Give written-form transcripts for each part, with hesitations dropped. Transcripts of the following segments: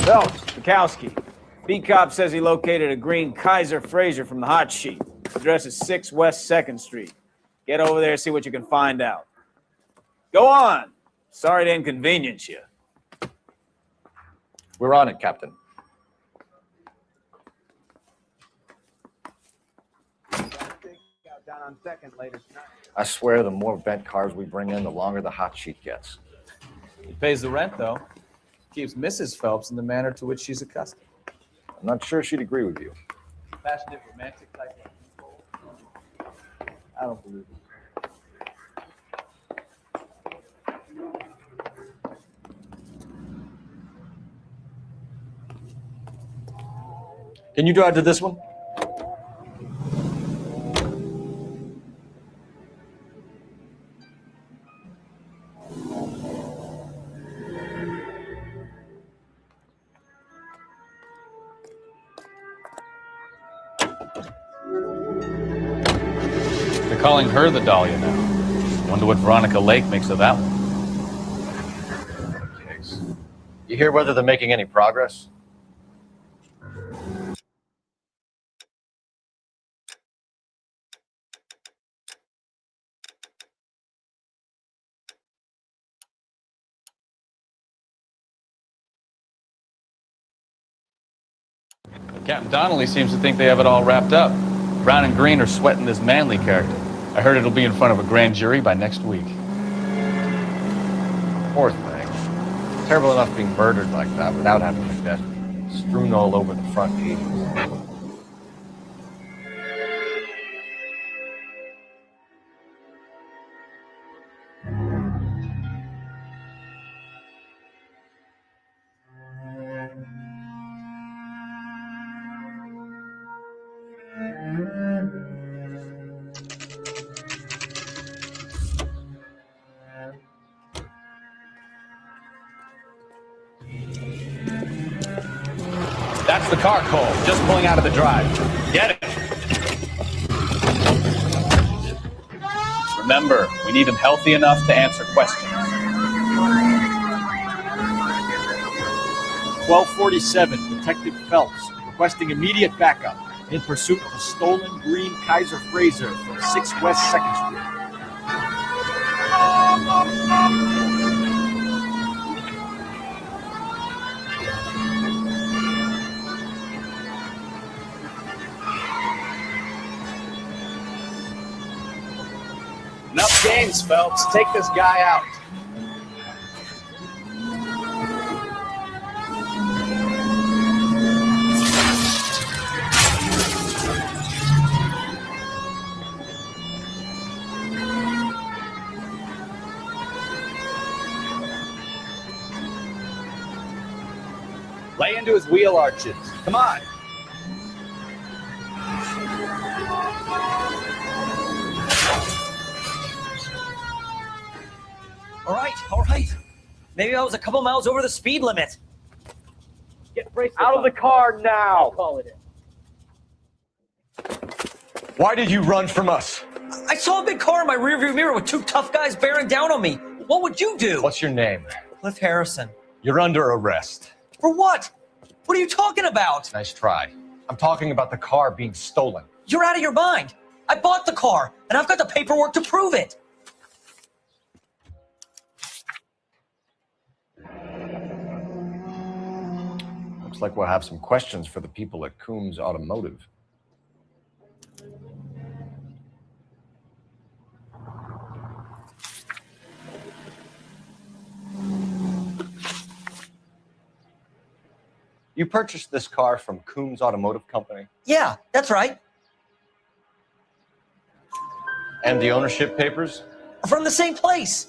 Phelps, Bukowski. B-Cop says he located a green Kaiser Fraser from the hot sheet. Address is 6 West 2nd Street. Get over there and see what you can find out. Go on. Sorry to inconvenience you. We're on it, Captain. Down on 2nd later tonight. I swear the more bent cars we bring in, the longer the hot sheet gets. He pays the rent, though. Keeps Mrs. Phelps in the manner to which she's accustomed. I'm not sure she'd agree with you. Passionate, romantic type of. I don't believe it. Can you drive to this one? They're calling her the Dahlia now. Wonder what Veronica Lake makes of that one. Case. You hear whether they're making any progress? Captain Donnelly seems to think they have it all wrapped up. Brown and Green are sweating this Manley character. I heard it'll be in front of a grand jury by next week. Poor thing. Terrible enough being murdered like that without having her death strewn all over the front pages. That's the car, Cole. Just pulling out of the drive. Get it. Remember, we need him healthy enough to answer questions. 1247, Detective Phelps, requesting immediate backup in pursuit of a stolen green Kaiser Fraser from 6 West 2nd Street. Enough games, Phelps. Take this guy out. Lay into his wheel arches. Come on. All right. Maybe I was a couple miles over the speed limit. Get out of the car now. I'll call it in. Why did you run from us? I saw a big car in my rearview mirror with 2 tough guys bearing down on me. What would you do? What's your name? Cliff Harrison. You're under arrest. For what? What are you talking about? Nice try. I'm talking about the car being stolen. You're out of your mind. I bought the car, and I've got the paperwork to prove it. Looks like we'll have some questions for the people at Coombs Automotive. You purchased this car from Coombs Automotive Company? Yeah, that's right. And the ownership papers? From the same place.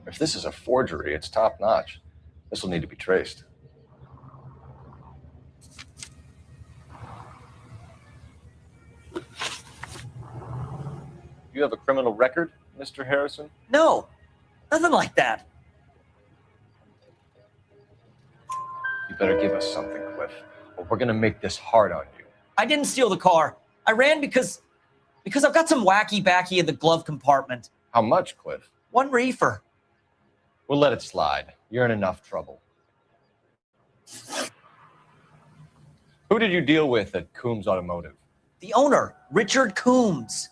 If this is a forgery, it's top-notch. This will need to be traced. You have a criminal record, Mr. Harrison? No, nothing like that. You better give us something, Cliff, or we're gonna make this hard on you. I didn't steal the car. I ran because I've got some wacky backy in the glove compartment. How much, Cliff? 1 reefer. We'll let it slide. You're in enough trouble. Who did you deal with at Coombs Automotive? The owner, Richard Coombs.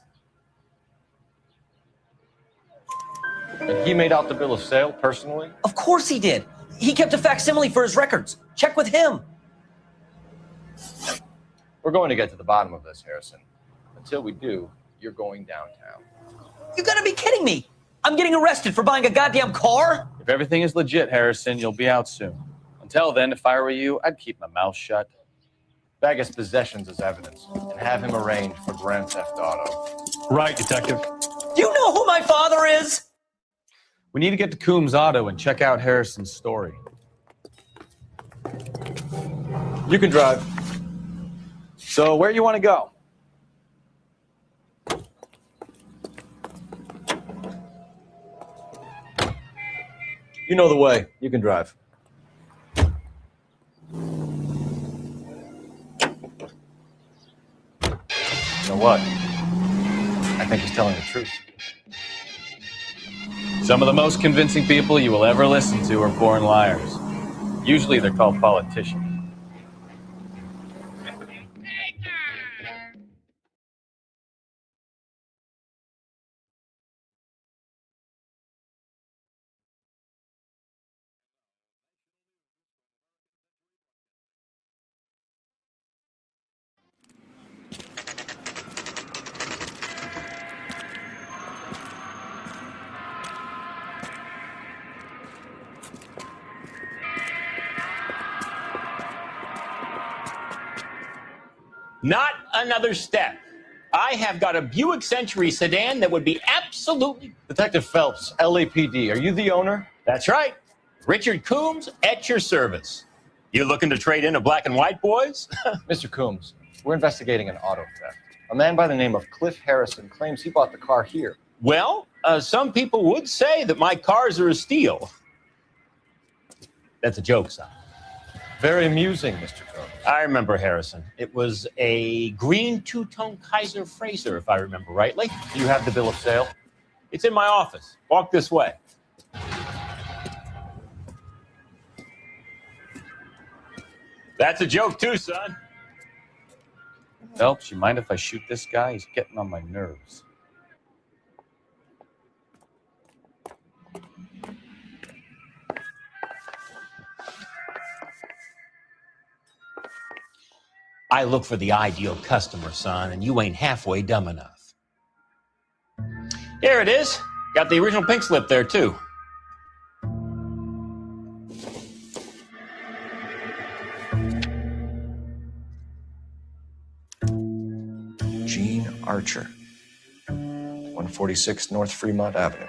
And he made out the bill of sale personally? Of course he did. He kept a facsimile for his records. Check with him. We're going to get to the bottom of this, Harrison. Until we do, you're going downtown. You gotta be kidding me. I'm getting arrested for buying a goddamn car? If everything is legit, Harrison, you'll be out soon. Until then, if I were you, I'd keep my mouth shut. Bag his possessions as evidence and have him arraigned for grand theft auto. Right, Detective. Do you know who my father is? We need to get to Coombs Auto and check out Harrison's story. You can drive. So, where you want to go? You know the way. You can drive. You know what? I think he's telling the truth. Some of the most convincing people you will ever listen to are born liars. Usually they're called politicians. Not another step. I have got a Buick Century sedan that would be absolutely... Detective Phelps, LAPD, are you the owner? That's right. Richard Coombs at your service. You looking to trade in a black and white, boys? Mr. Coombs, we're investigating an auto theft. A man by the name of Cliff Harrison claims he bought the car here. Well, some people would say that my cars are a steal. That's a joke, son. Very amusing, Mr. Coombs. I remember Harrison. It was a green two-tone Kaiser Frazer, if I remember rightly. Do you have the bill of sale? It's in my office. Walk this way. That's a joke too, son. Phelps, you mind if I shoot this guy? He's getting on my nerves. I look for the ideal customer, son, and you ain't halfway dumb enough. Here it is. Got the original pink slip there, too. Gene Archer, 146 North Fremont Avenue.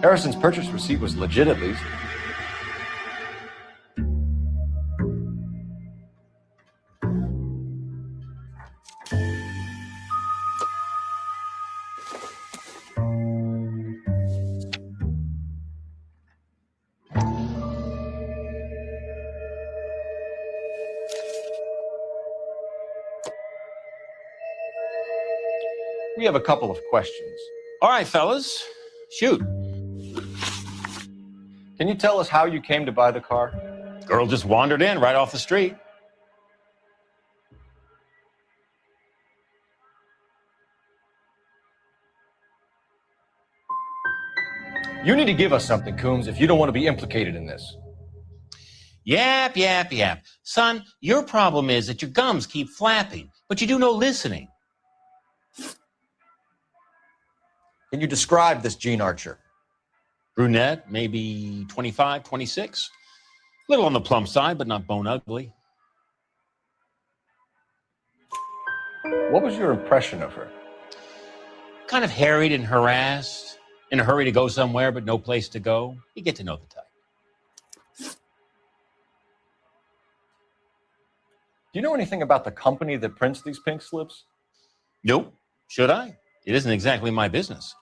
Harrison's purchase receipt was legit, at least. We have a couple of questions. All right, fellas. Shoot. Can you tell us how you came to buy the car? Girl just wandered in right off the street. You need to give us something, Coombs, if you don't want to be implicated in this. Yap, yap, yap. Son, your problem is that your gums keep flapping, but you do no listening. Can you describe this Gene Archer? Brunette, maybe 25, 26. Little on the plump side, but not bone ugly. What was your impression of her? Kind of harried and harassed, in a hurry to go somewhere but no place to go. You get to know the type. Do you know anything about the company that prints these pink slips? Nope. Should I? It isn't exactly my business.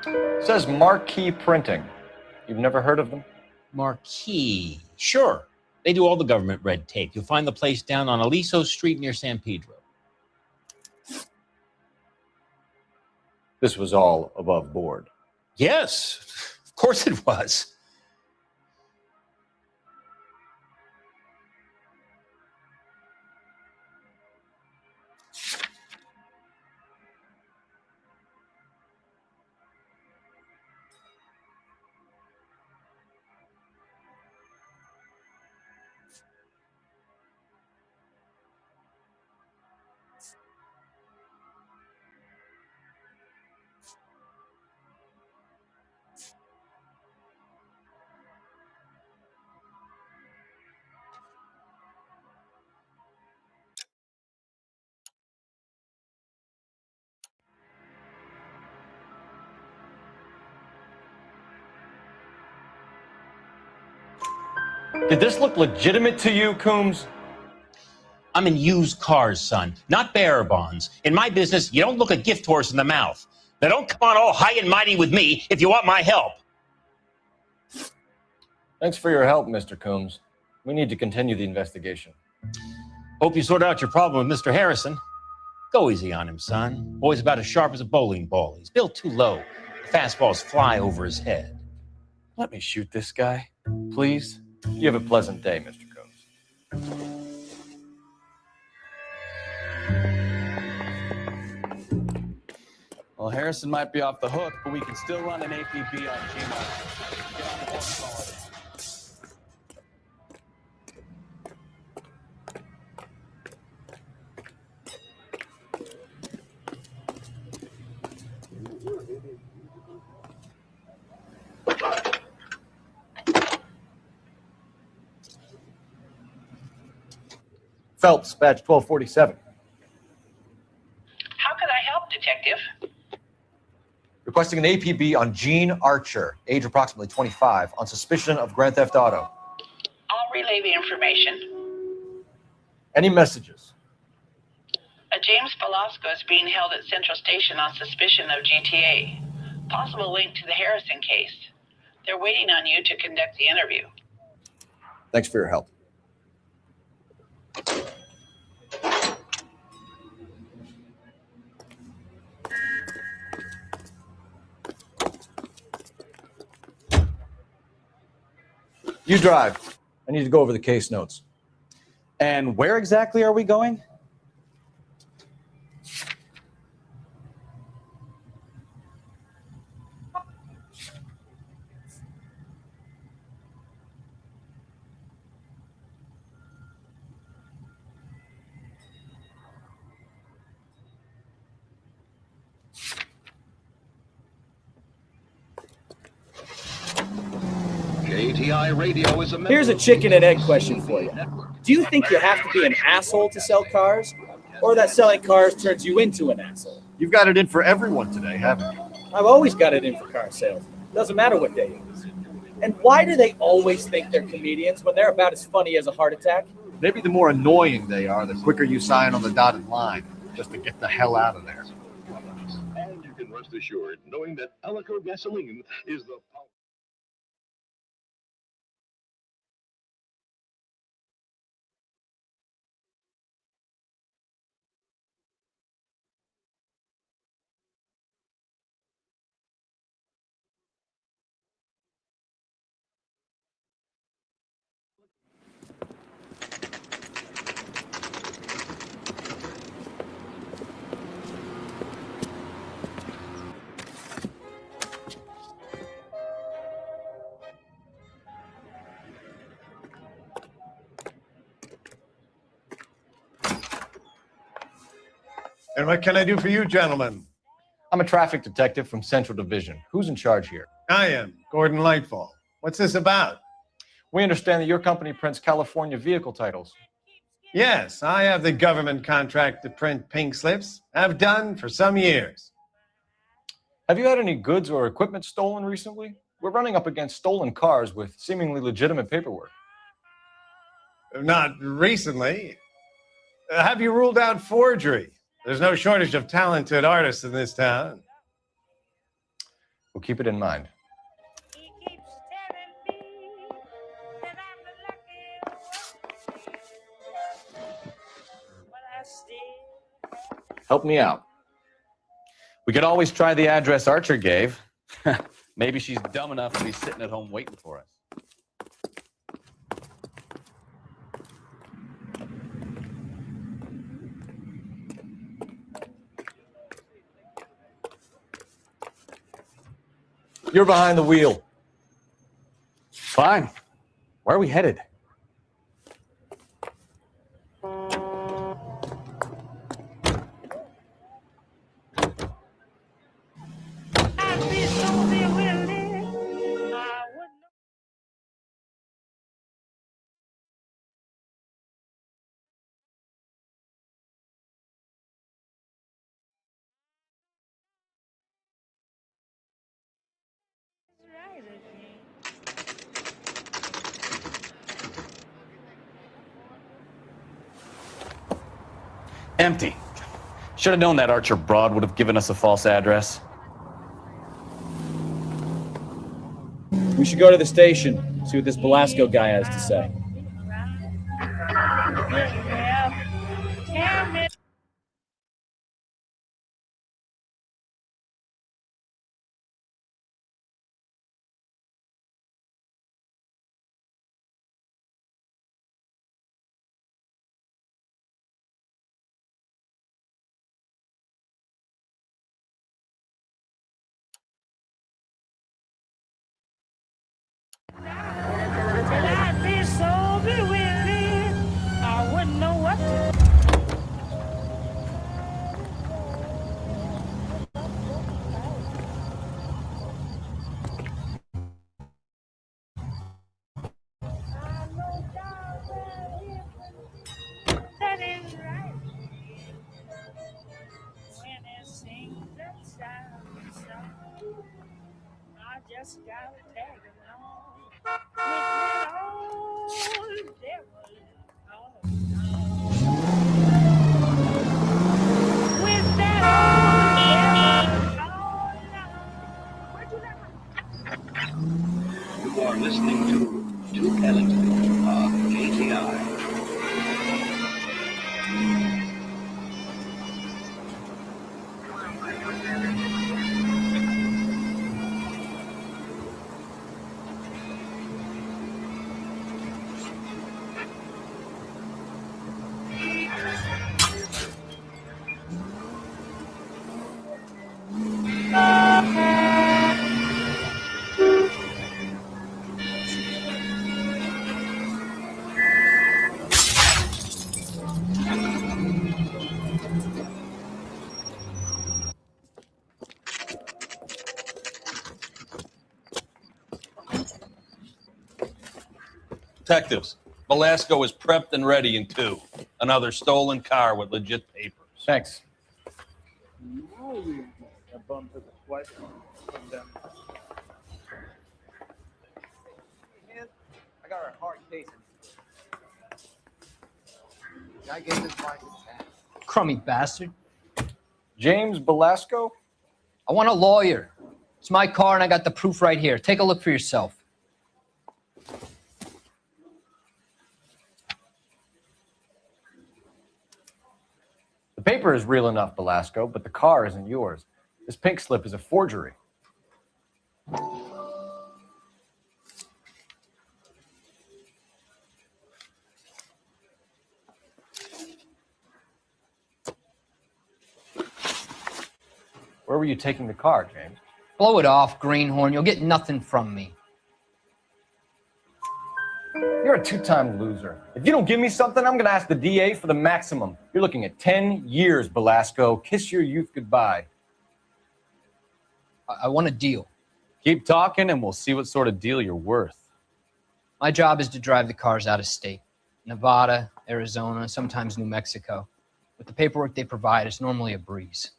It says Marquee Printing. You've never heard of them? Marquee. Sure. They do all the government red tape. You'll find the place down on Aliso Street near San Pedro. This was all above board. Yes, of course it was. Did this look legitimate to you, Coombs? I'm in used cars, son, not bearer bonds. In my business, you don't look a gift horse in the mouth. Now don't come on all high and mighty with me if you want my help. Thanks for your help, Mr. Coombs. We need to continue the investigation. Hope you sort out your problem with Mr. Harrison. Go easy on him, son. Boy's about as sharp as a bowling ball. He's built too low. The fastballs fly over his head. Let me shoot this guy, please. You have a pleasant day, Mr. Coombs. Well, Harrison might be off the hook, but we can still run an APB on Gmail. Get on the horse. Phelps, badge 1247. How could I help, Detective? Requesting an APB on Gene Archer, age approximately 25, on suspicion of grand theft auto. I'll relay the information. Any messages? A James Velasco is being held at Central Station on suspicion of GTA. Possible link to the Harrison case. They're waiting on you to conduct the interview. Thanks for your help. You drive. I need to go over the case notes. And where exactly are we going? JTI Radio is a Here's a chicken and egg question for you. Do you think you have to be an asshole to sell cars, or that selling cars turns you into an asshole? You've got it in for everyone today, haven't you? I've always got it in for car sales. Doesn't matter what day it is. And why do they always think they're comedians when they're about as funny as a heart attack? Maybe the more annoying they are, the quicker you sign on the dotted line, just to get the hell out of there. can rest assured knowing that Alico gasoline is the power. And what can I do for you, gentlemen? I'm a traffic detective from Central Division. Who's in charge here? I am, Gordon Lightfall. What's this about? We understand that your company prints California vehicle titles. Yes, I have the government contract to print pink slips. I've done for some years. Have you had any goods or equipment stolen recently? We're running up against stolen cars with seemingly legitimate paperwork. Not recently. Have you ruled out forgery? There's no shortage of talented artists in this town. We'll keep it in mind. Help me out. We could always try the address Archer gave. Maybe she's dumb enough to be sitting at home waiting for us. You're behind the wheel. Fine. Where are we headed? Empty. Should have known that Archer broad would have given us a false address. We should go to the station, see what this Velasco guy has to say. You are listening to Duke Ellington of KTI. Detectives, Velasco is prepped and ready in 2. Another stolen car with legit papers. Thanks. I got a hard case. I gave this blind Crummy bastard. James Velasco? I want a lawyer. It's my car and I got the proof right here. Take a look for yourself. The paper is real enough, Velasco, but the car isn't yours. This pink slip is a forgery. Where were you taking the car, James? Blow it off, greenhorn. You'll get nothing from me. You're a two-time loser. If you don't give me something, I'm going to ask the DA for the maximum. You're looking at 10 years, Velasco. Kiss your youth goodbye. I want a deal. Keep talking and we'll see what sort of deal you're worth. My job is to drive the cars out of state. Nevada, Arizona, sometimes New Mexico. With the paperwork they provide, it's normally a breeze.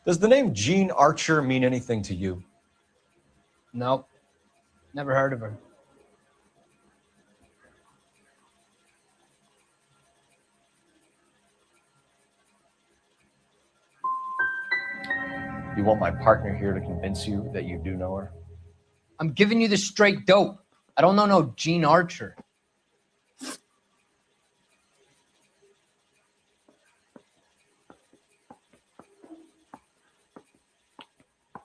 Does the name Jean Archer mean anything to you? Nope. Never heard of her. You want my partner here to convince you that you do know her? I'm giving you the straight dope. I don't know no Jean Archer.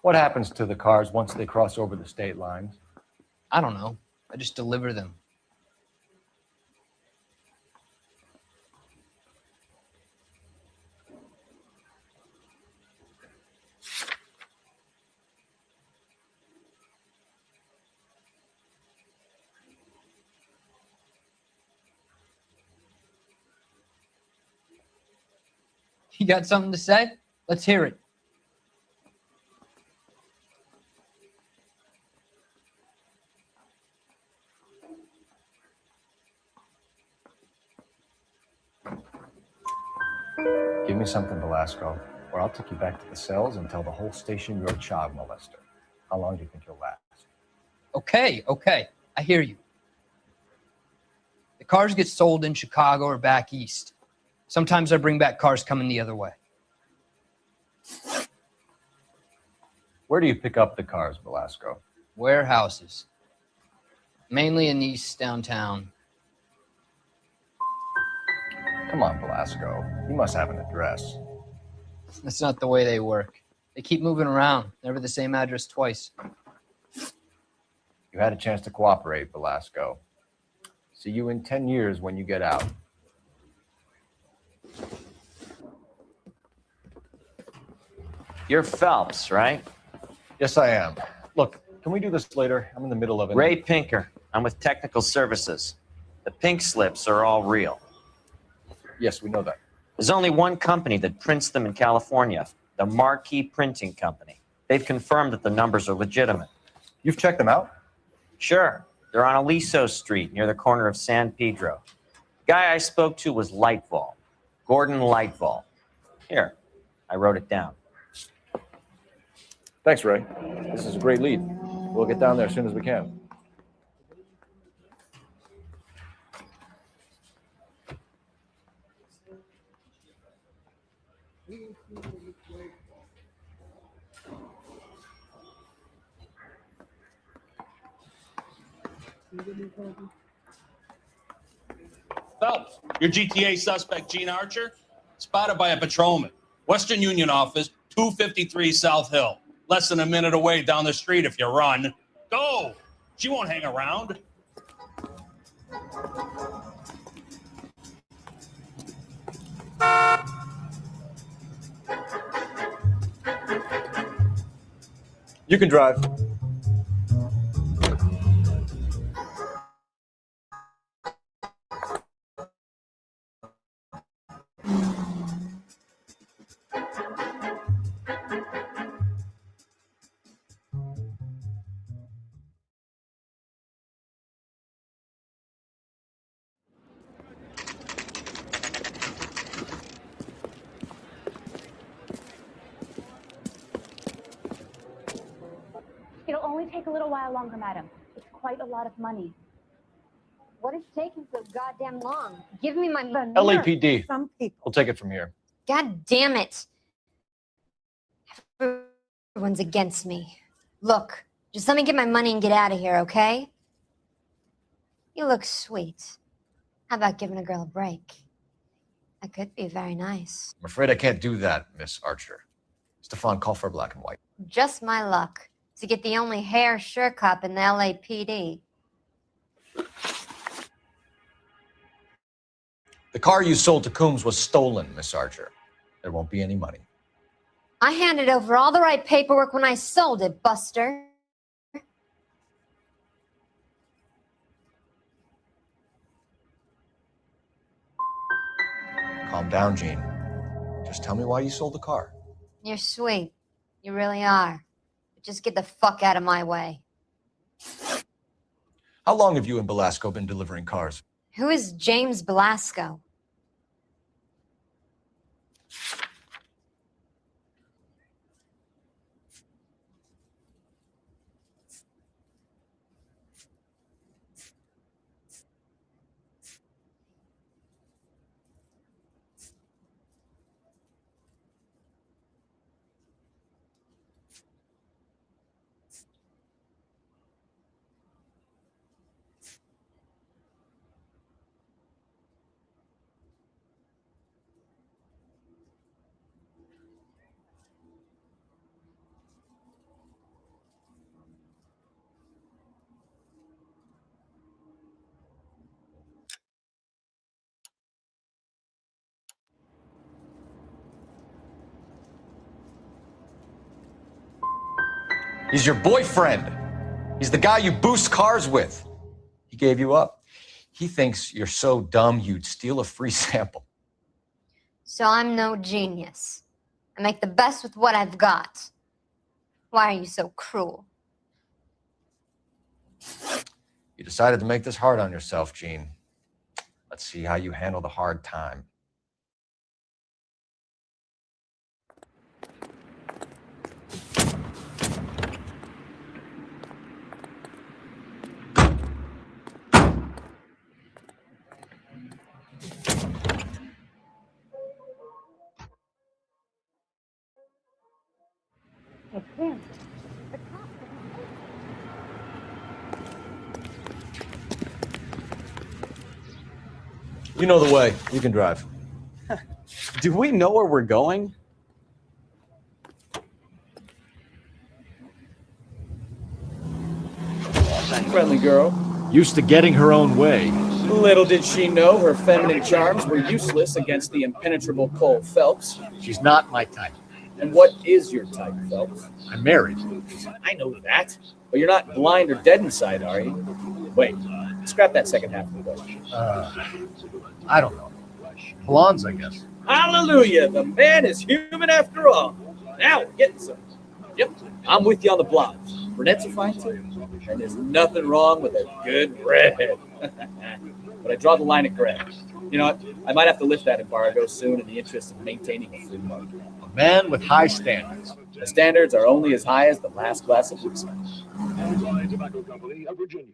What happens to the cars once they cross over the state lines? I don't know. I just deliver them. You got something to say? Let's hear it. Give me something, Velasco, or I'll take you back to the cells and tell the whole station you're a child molester. How long do you think you'll last? Okay. I hear you. The cars get sold in Chicago or back east. Sometimes I bring back cars coming the other way. Where do you pick up the cars, Velasco? Warehouses. Mainly in East downtown. Come on, Velasco. You must have an address. That's not the way they work. They keep moving around, never the same address twice. You had a chance to cooperate, Velasco. See you in 10 years when you get out. You're Phelps, right? Yes, I am. Look, can we do this later? I'm in the middle of it. Ray Pinker. I'm with Technical Services. The pink slips are all real. Yes, we know that. There's only one company that prints them in California, the Marquee Printing Company. They've confirmed that the numbers are legitimate. You've checked them out? Sure. They're on Aliso Street, near the corner of San Pedro. The guy I spoke to was Lightval. Gordon Lightval. Here, I wrote it down. Thanks, Ray. This is a great lead. We'll get down there as soon as we can. Phelps, your GTA suspect, Gene Archer, spotted by a patrolman. Western Union office, 253 South Hill. Less than a minute away down the street if you run. Go! She won't hang around. You can drive. It'll only take a little while longer, madam. It's quite a lot of money. What is taking so goddamn long? Give me my money. LAPD. Some people. We'll take it from here. God damn it. Everyone's against me. Look, just let me get my money and get out of here, okay? You look sweet. How about giving a girl a break? That could be very nice. I'm afraid I can't do that, Miss Archer. Stefan, call for black and white. Just my luck to get the only hair sure cop in the LAPD. The car you sold to Coombs was stolen, Miss Archer. There won't be any money. I handed over all the right paperwork when I sold it, Buster. Calm down, Jean. Just tell me why you sold the car. You're sweet. You really are. But just get the fuck out of my way. How long have you and Belasco been delivering cars? Who is James Belasco? He's your boyfriend. He's the guy you boost cars with. He gave you up. He thinks you're so dumb you'd steal a free sample. So I'm no genius. I make the best with what I've got. Why are you so cruel? You decided to make this hard on yourself, Jean. Let's see how you handle the hard time. It's him. You know the way. You can drive. Do we know where we're going? Friendly girl. Used to getting her own way. Little did she know her feminine charms were useless against the impenetrable Cole Phelps. She's not my type. And what is your type, Phelps? I'm married. I know that. But you're not blind or dead inside, are you? Wait, scrap that second half of the question. I don't know. Blondes, I guess. Hallelujah! The man is human after all. Now we're getting some. Yep, I'm with you on the blondes. Brunettes are fine too. And there's nothing wrong with a good redhead. But I draw the line at gray. You know what? I might have to lift that embargo soon in the interest of maintaining a free market. A man with high standards. The standards are only as high as the last glass of whiskey. Tobacco Company of Virginia.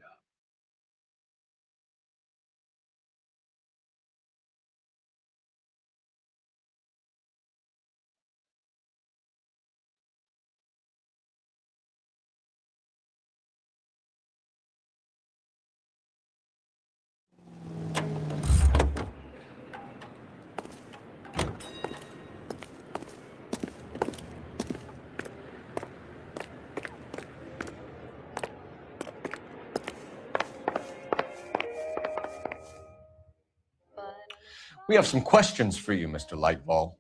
We have some questions for you, Mr. Lightval.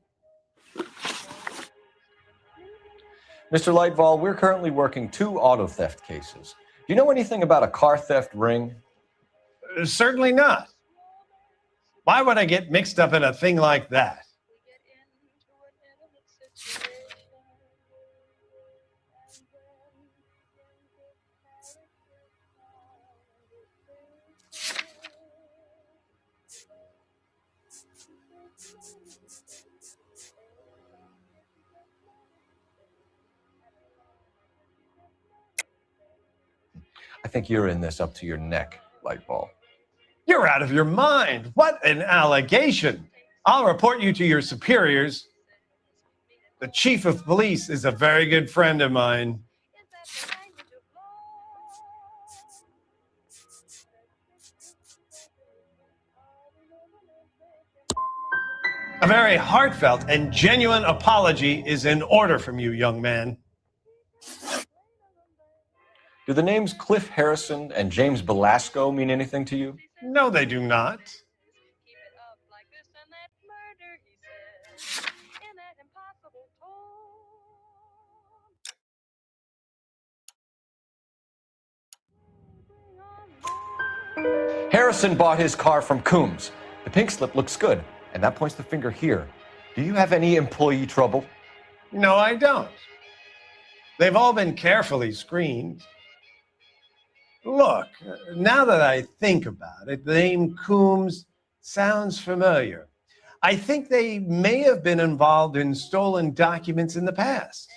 Mr. Lightval, we're currently working 2 auto theft cases. Do you know anything about a car theft ring? Certainly not. Why would I get mixed up in a thing like that? I think you're in this up to your neck, Lightball. You're out of your mind. What an allegation. I'll report you to your superiors. The chief of police is a very good friend of mine. A very heartfelt and genuine apology is in order from you, young man. Do the names Cliff Harrison and James Belasco mean anything to you? No, they do not. Harrison bought his car from Coombs. The pink slip looks good, and that points the finger here. Do you have any employee trouble? No, I don't. They've all been carefully screened. Look, now that I think about it, the name Coombs sounds familiar. I think they may have been involved in stolen documents in the past.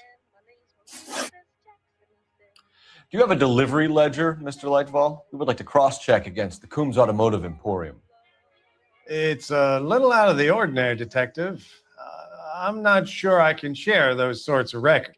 Do you have a delivery ledger, Mr. Lightfall? We would like to cross-check against the Coombs Automotive Emporium. It's a little out of the ordinary, Detective. I'm not sure I can share those sorts of records.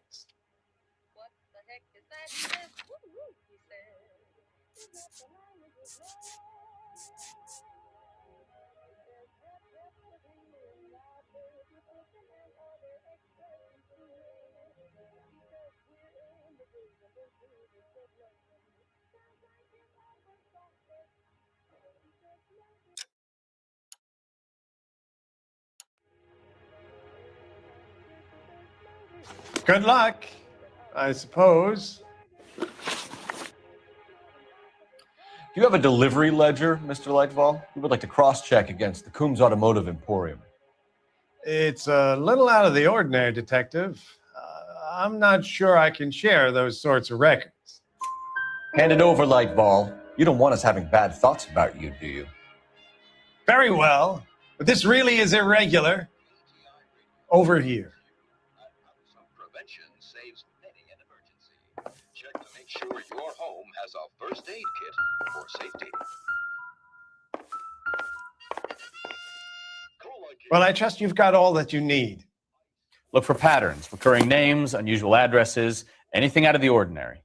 Good luck, I suppose. Do you have a delivery ledger, Mr. Lightfall? We would like to cross-check against the Coombs Automotive Emporium. It's a little out of the ordinary, Detective. I'm not sure I can share those sorts of records. Hand it over, Lightball. You don't want us having bad thoughts about you, do you? Very well, but this really is irregular. Over here. Prevention saves many an emergency. Check to make sure your home has a first aid kit for safety. Well, I trust you've got all that you need. Look for patterns, recurring names, unusual addresses, anything out of the ordinary.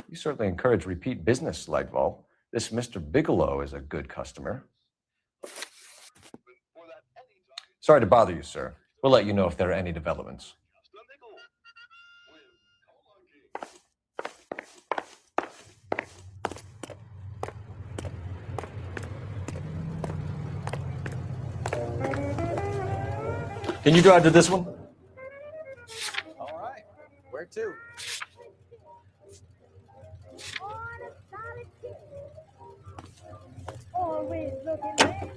You certainly encourage repeat business, Lightball. This Mr. Bigelow is a good customer. Sorry to bother you, sir. We'll let you know if there are any developments. Can you drive to this one? All right. Where to? Always looking back.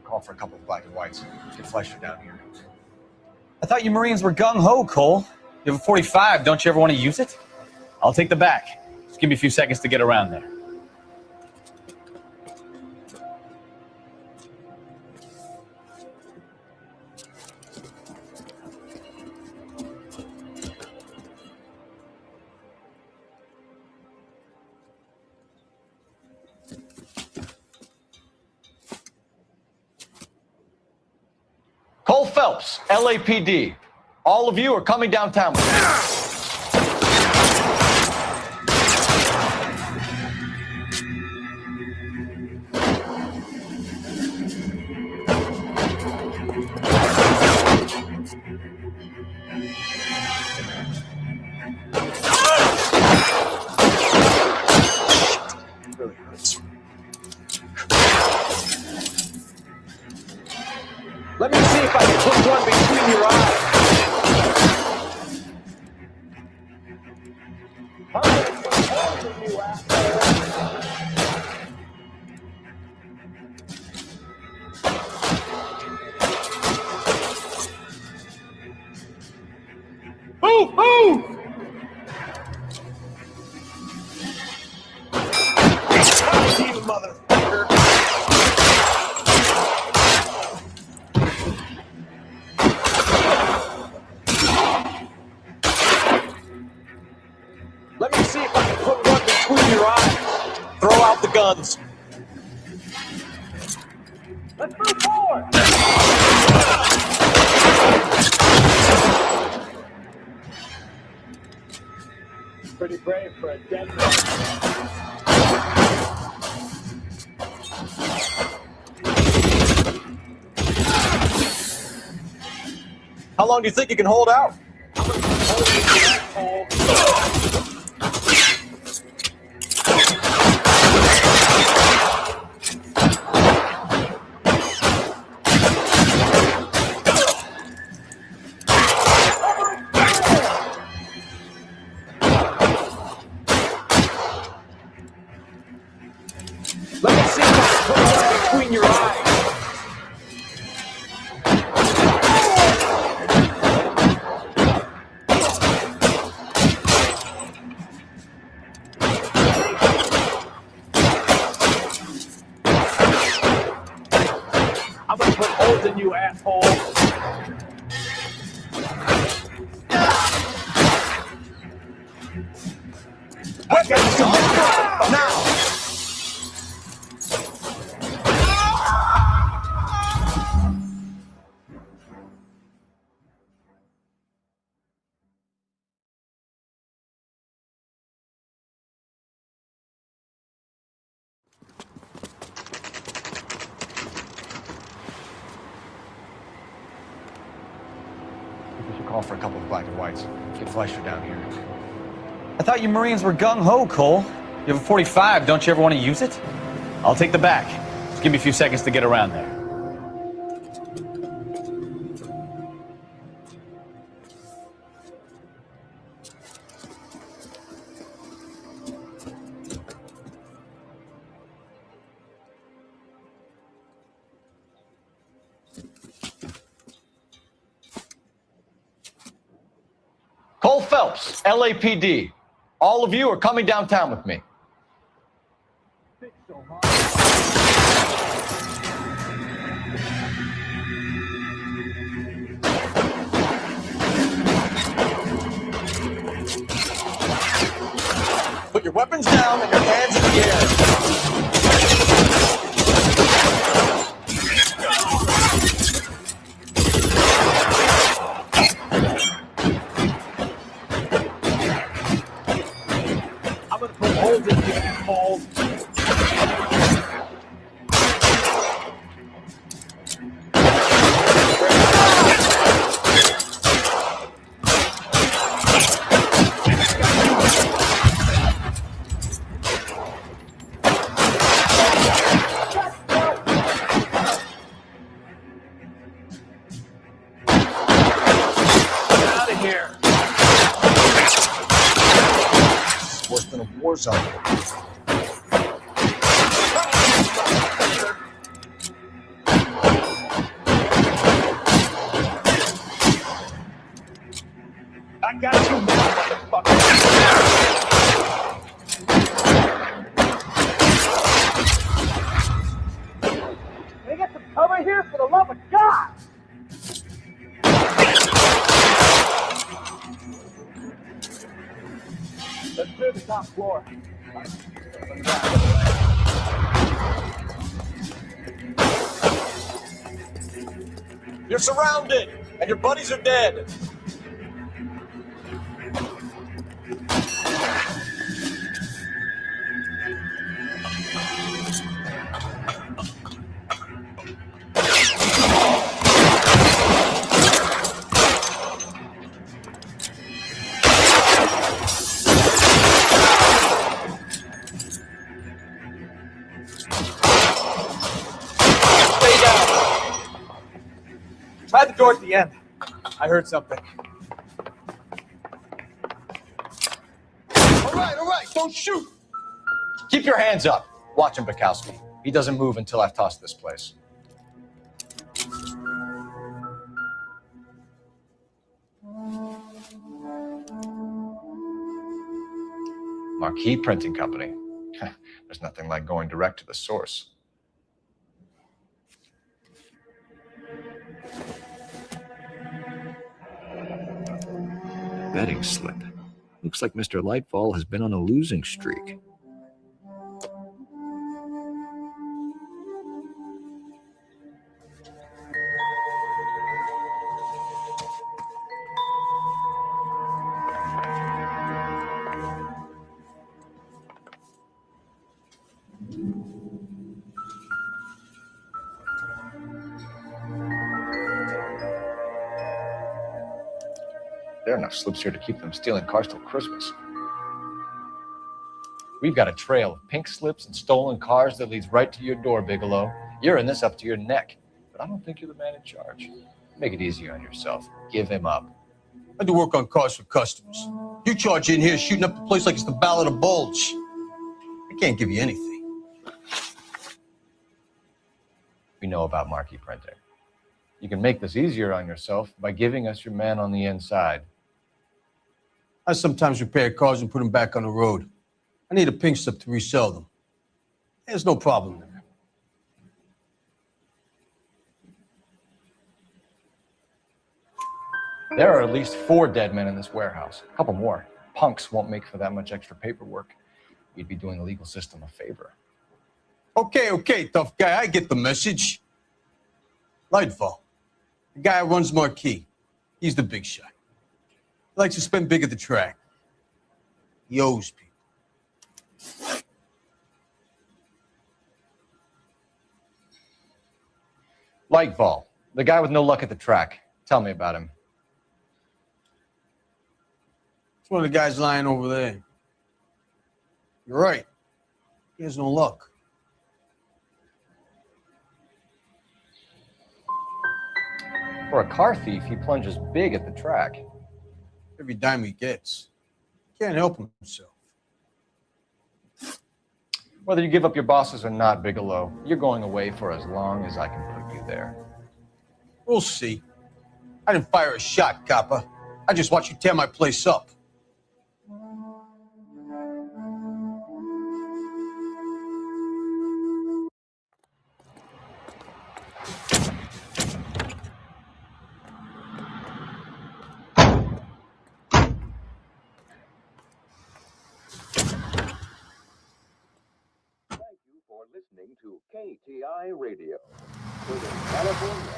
Call for a couple of black and whites. Get Fleischer down here. I thought you Marines were gung-ho, Cole. You have a 45. Don't you ever want to use it? I'll take the back. Just give me a few seconds to get around there. Cole Phelps, LAPD. All of you are coming downtown with me. Really hurts. Let me see if I can put one between your eyes. Move! Move! You motherfucker! Let me see if I can put one between your eyes. Throw out the guns. Let's move forward. Pretty brave for a dead man. How long do you think you can hold out? Let me see if I can put one between your eyes. I'm gonna put holes in you, asshole. Weapons now! We should call for a couple of black and whites. Get Fleischer down here. I thought you Marines were gung-ho, Cole. You have a 45. Don't you ever want to use it? I'll take the back. Just give me a few seconds to get around there. Cole Phelps, LAPD. All of you are coming downtown with me. Put your weapons down and your hands in the air. I'm gonna put holes in you, asshole. Worse than a war zone. I got you, motherfucker. Can I get some cover here for the love of God? Let's clear the top floor. You're surrounded, and your buddies are dead. Try the door at the end. I heard something. All right, don't shoot. Keep your hands up. Watch him, Bukowski. He doesn't move until I've tossed this place. Marquee Printing Company. There's nothing like going direct to the source. Betting slip. Looks like Mr. Lightfall has been on a losing streak. There are enough slips here to keep them stealing cars till Christmas. We've got a trail of pink slips and stolen cars that leads right to your door, Bigelow. You're in this up to your neck, but I don't think you're the man in charge. Make it easier on yourself. Give him up. I do work on cars for customers. You charge in here shooting up the place like it's the Ballad of Bulge. I can't give you anything. We know about Marquee Printing. You can make this easier on yourself by giving us your man on the inside. I sometimes repair cars and put them back on the road. I need a pink slip to resell them. There's no problem there. There are at least 4 dead men in this warehouse. A couple more. Punks won't make for that much extra paperwork. You'd be doing the legal system a favor. Okay, tough guy. I get the message. Lightfall, the guy who runs Marquee. He's the big shot. He likes to spend big at the track. He owes people. Lightfall, the guy with no luck at the track. Tell me about him. It's one of the guys lying over there. You're right. He has no luck. For a car thief, he plunges big at the track. Every dime he gets. Can't help himself. Whether you give up your bosses or not, Bigelow, you're going away for as long as I can put you there. We'll see. I didn't fire a shot, copper. I just watched you tear my place up. Listening to KTI Radio, Southern California.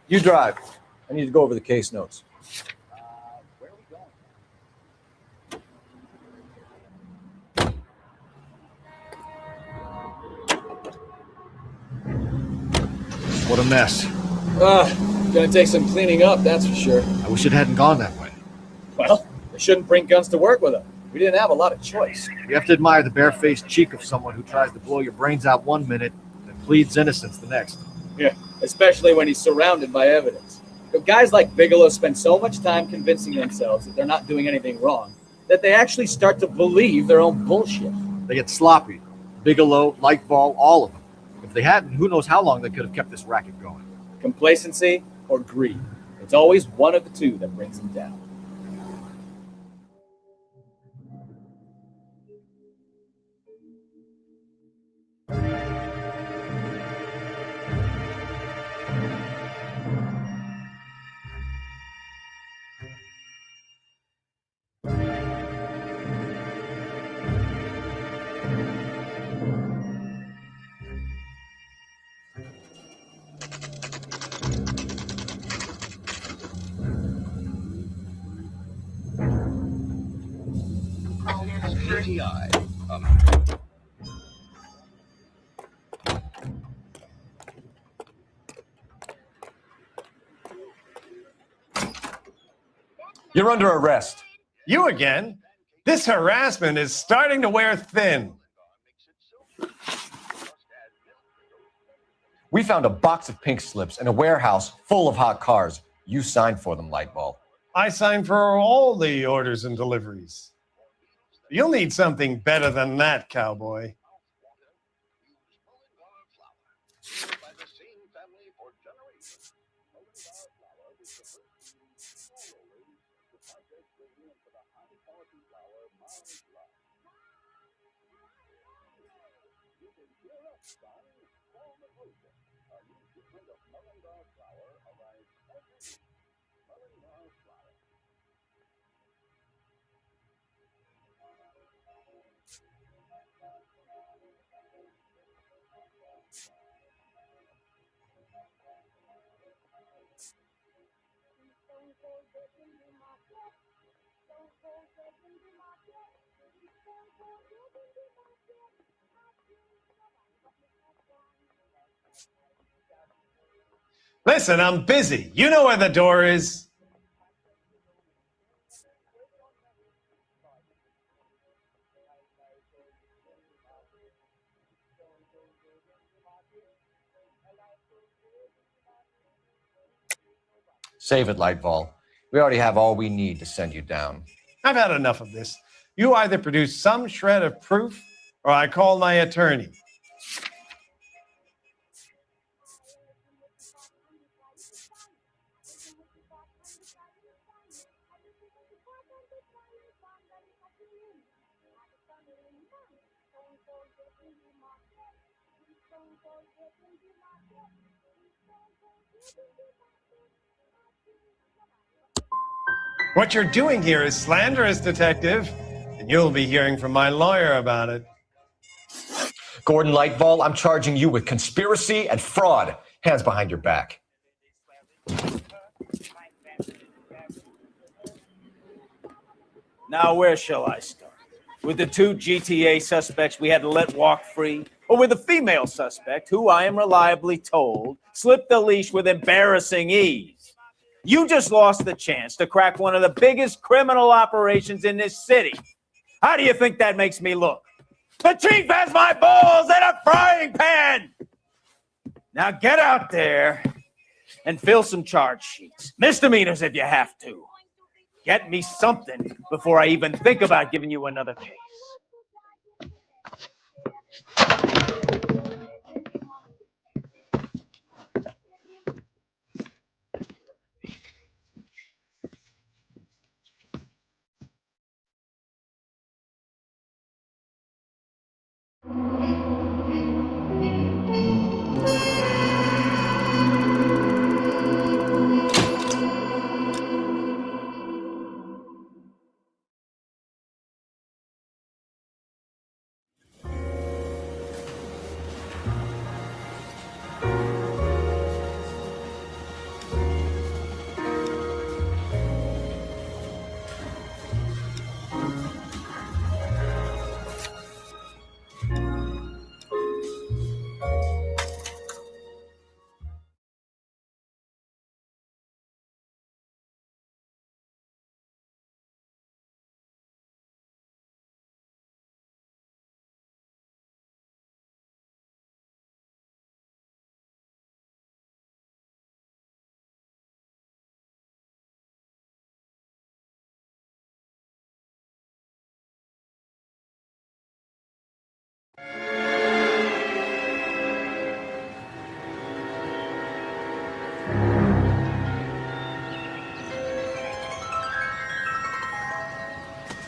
You drive. I need to go over the case notes. Where are we going? What a mess. Gonna take some cleaning up, that's for sure. I wish it hadn't gone that way. Well, they shouldn't bring guns to work with them. We didn't have a lot of choice. You have to admire the barefaced cheek of someone who tries to blow your brains out one minute and pleads innocence the next. Yeah, especially when he's surrounded by evidence. But guys like Bigelow spend so much time convincing themselves that they're not doing anything wrong that they actually start to believe their own bullshit. They get sloppy. Bigelow, Lightfall, all of them. If they hadn't, who knows how long they could have kept this racket going. Complacency or greed. It's always one of the two that brings them down. KTI. You're under arrest. You again? This harassment is starting to wear thin. We found a box of pink slips in a warehouse full of hot cars. You signed for them, Lightball. I sign for all the orders and deliveries. You'll need something better than that, cowboy. Listen, I'm busy. You know where the door is. Save it, Lightball. We already have all we need to send you down. I've had enough of this. You either produce some shred of proof or I call my attorney. What you're doing here is slanderous, Detective, and you'll be hearing from my lawyer about it. Gordon Lightball, I'm charging you with conspiracy and fraud. Hands behind your back. Now, where shall I start? With the 2 GTA suspects we had to let walk free? Or with the female suspect, who I am reliably told slipped the leash with embarrassing ease? You just lost the chance to crack one of the biggest criminal operations in this city. How do you think that makes me look? The chief has my balls in a frying pan! Now get out there and fill some charge sheets. Misdemeanors if you have to. Get me something before I even think about giving you another case.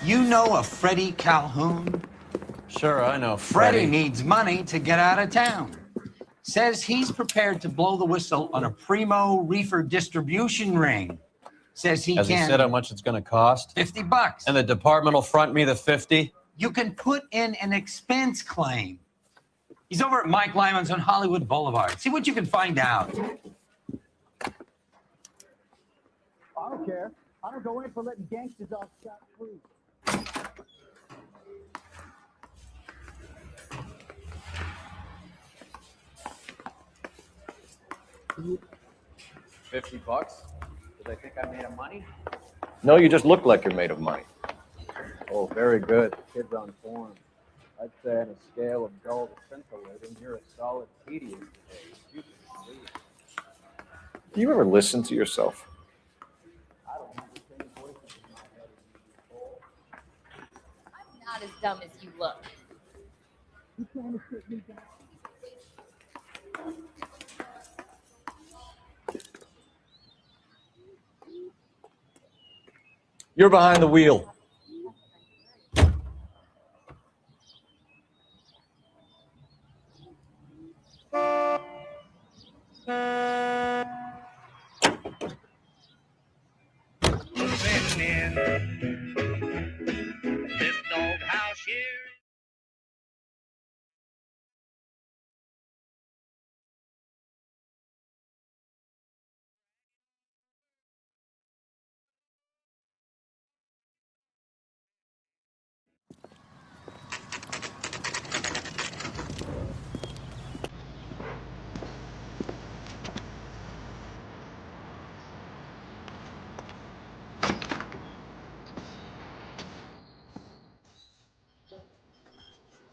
You know a Freddie Calhoun? Sure, I know Freddie needs money to get out of town. Says he's prepared to blow the whistle on a primo reefer distribution ring. Says he Has can... he said how much it's going to cost? $50. And the department will front me the 50? You can put in an expense claim. He's over at Mike Lyman's on Hollywood Boulevard. See what you can find out. I don't care. I don't go in for letting gangsters off scot-free. $50? Do they think I'm made of money? No, you just look like you're made of money. Oh, very good. Kid's on form. I'd say on a scale of dull to scintillating, you're a solid tedious today. You Do you ever listen to yourself? Not as dumb as you look. You're behind the wheel. This doghouse here.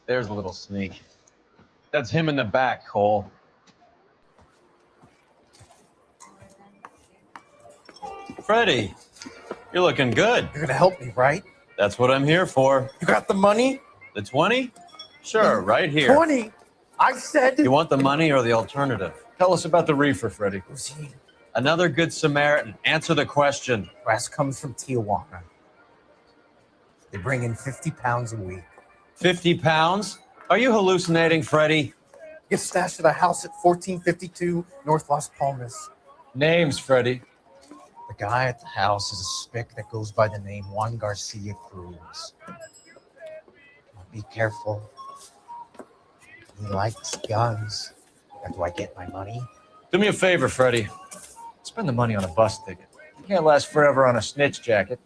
There's a little sneak. That's him in the back, Cole. Freddie, you're looking good. You're gonna help me, right? That's what I'm here for. You got the money? The 20? Sure, right here. 20? I said. You want the money or the alternative? Tell us about the reefer, Freddie. Who's he? Another good Samaritan. Answer the question. Grass comes from Tijuana. They bring in 50 pounds a week. 50 pounds? Are you hallucinating, Freddie? Get stashed at a house at 1452 North Las Palmas. Names, Freddie. The guy at the house is a spick that goes by the name Juan Garcia Cruz. Now be careful. He likes guns. Where do I get my money? Do me a favor, Freddie. Spend the money on a bus ticket. You can't last forever on a snitch jacket.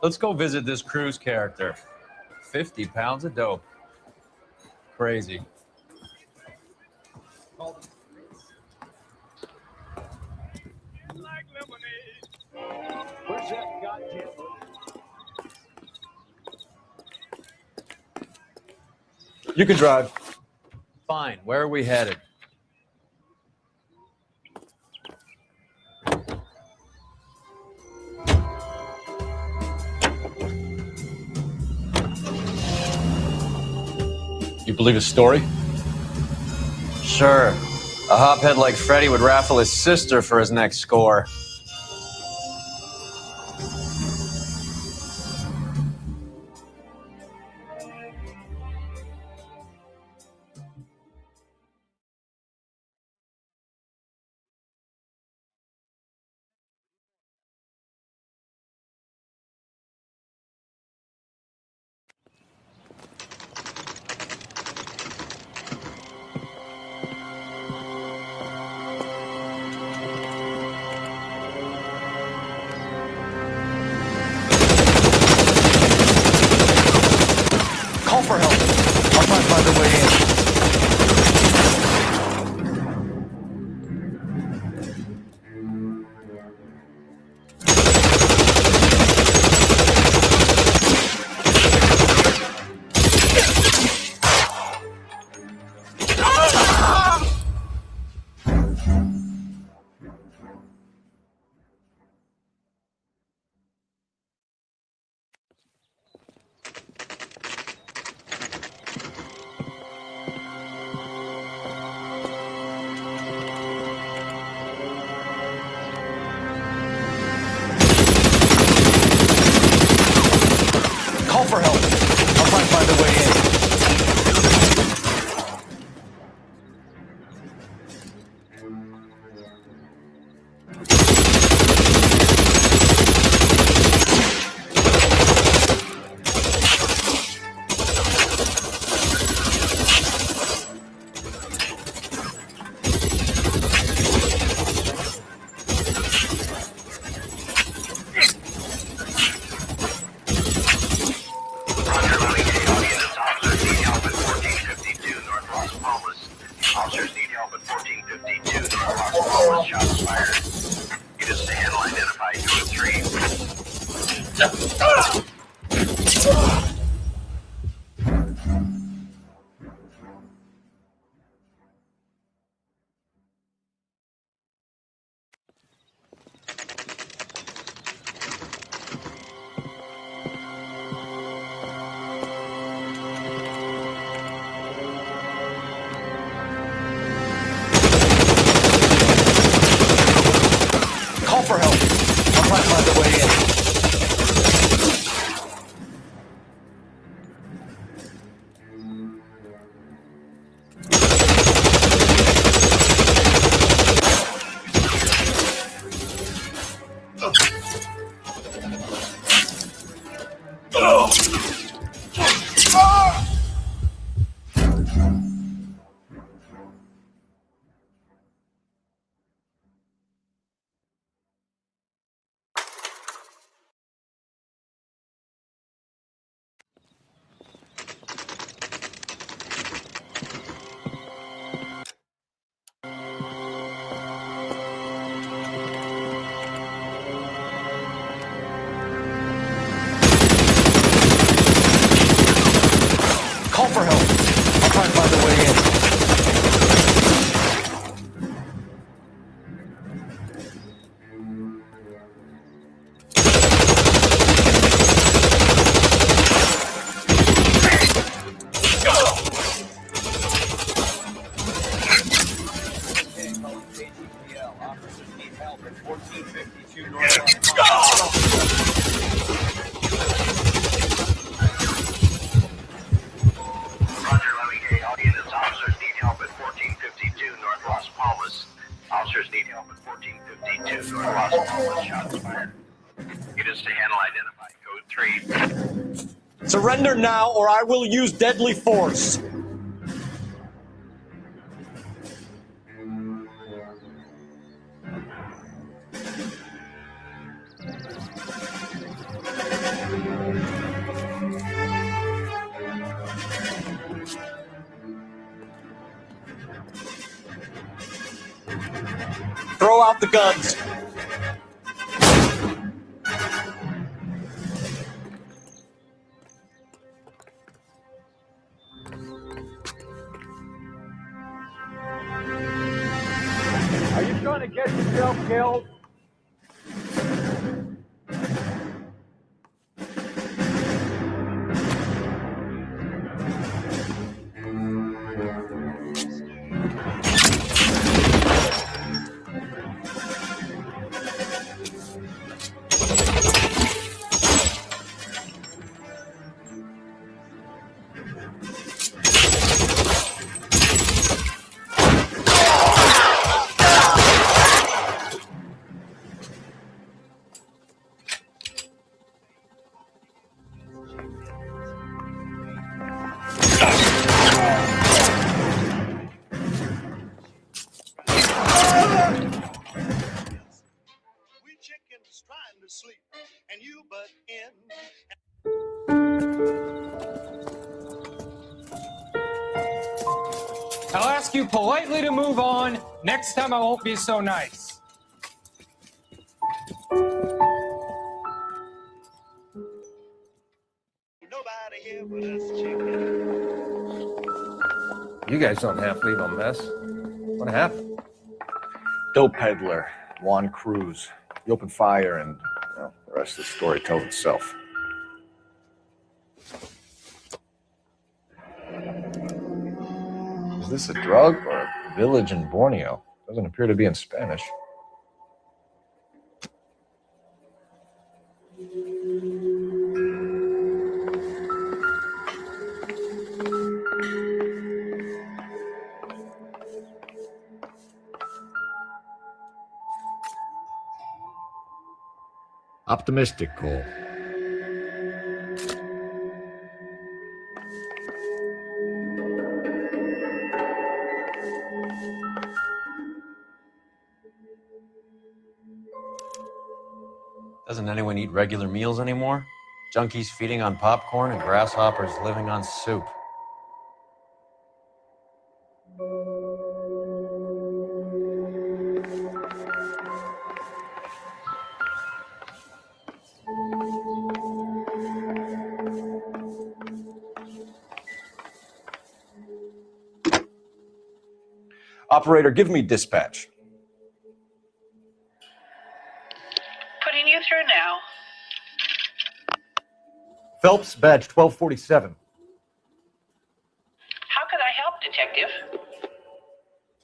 Let's go visit this Cruz character. 50 pounds of dope. Crazy. Where's that goddamn... You can drive. Fine. Where are we headed? You believe his story? Sure. A hophead like Freddie would raffle his sister for his next score. Call for help. I'll try to find a way in. Call for help. I'll try to find a way in. Officers need help at 1452 North Las Palmas. Shots fired. You just stand line identify 2 and 3. way in. Call for help. I'll try and find a way in. Officers need help at 1452 North Roger, let me get all units. Officers need help at 1452 North Las Palmas. Officers need help at 1452 North Las Palmas. Shots fired. Units to handle identified. Code 3. Surrender now, or I will use deadly force. Throw out the guns. Are you trying to get yourself killed? I'll ask you politely to move on. Next time I won't be so nice. You guys don't have to leave a mess. What happened? Dope peddler, Juan Cruz. He opened fire and, well, the rest of the story tells itself. Is this a drug or a village in Borneo? Doesn't appear to be in Spanish. Optimistic, Cole. Doesn't anyone eat regular meals anymore? Junkies feeding on popcorn and grasshoppers living on soup. Operator, give me dispatch. Putting you through now. Phelps, badge 1247. How could I help, Detective?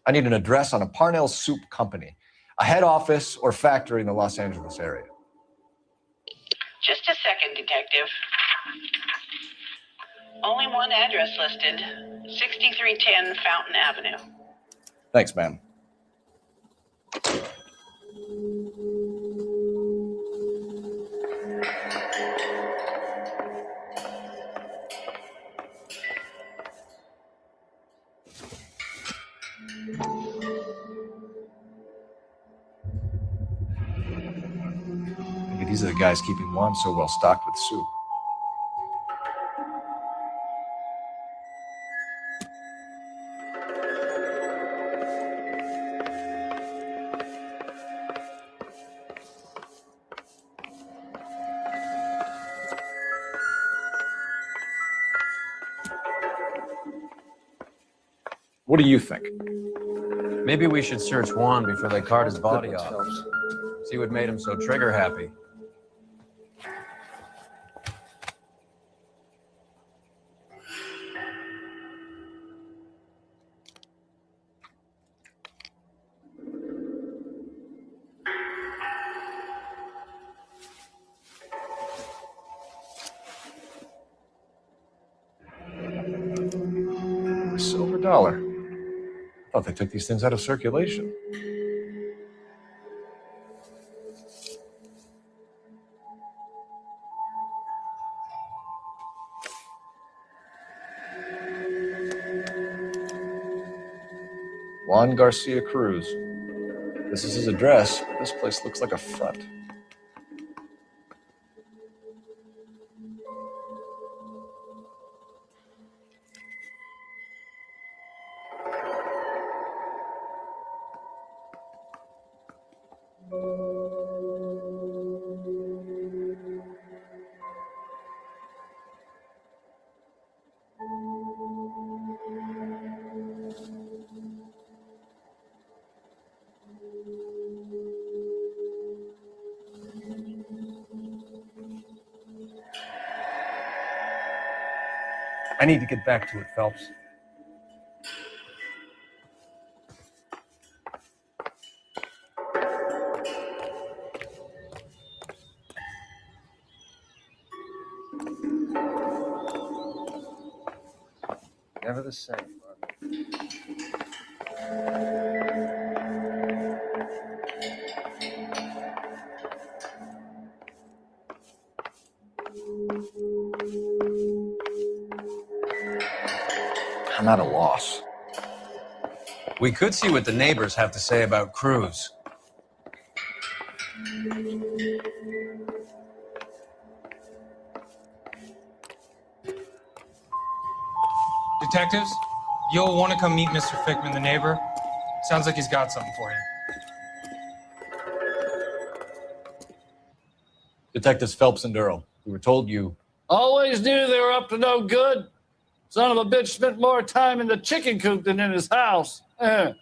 I need an address on a Parnell Soup Company, a head office or factory in the Los Angeles area. second, Detective. Only one address listed, 6310 Fountain Avenue. Thanks, man. Maybe these are the guys keeping Juan so well stocked with soup. What do you think? Maybe we should search Juan before they cart his body off. See what made him so trigger happy. A silver dollar. Thought they took these things out of circulation. Juan Garcia Cruz. This is his address, but this place looks like a front. I need to get back to it, Phelps. Never the same. I'm at a loss. We could see what the neighbors have to say about Cruz. Detectives, you'll want to come meet Mr. Fickman, the neighbor. Sounds like he's got something for you. Detectives Phelps and Earl. We were told you... Always knew they were up to no good. Son of a bitch spent more time in the chicken coop than in his house. Thank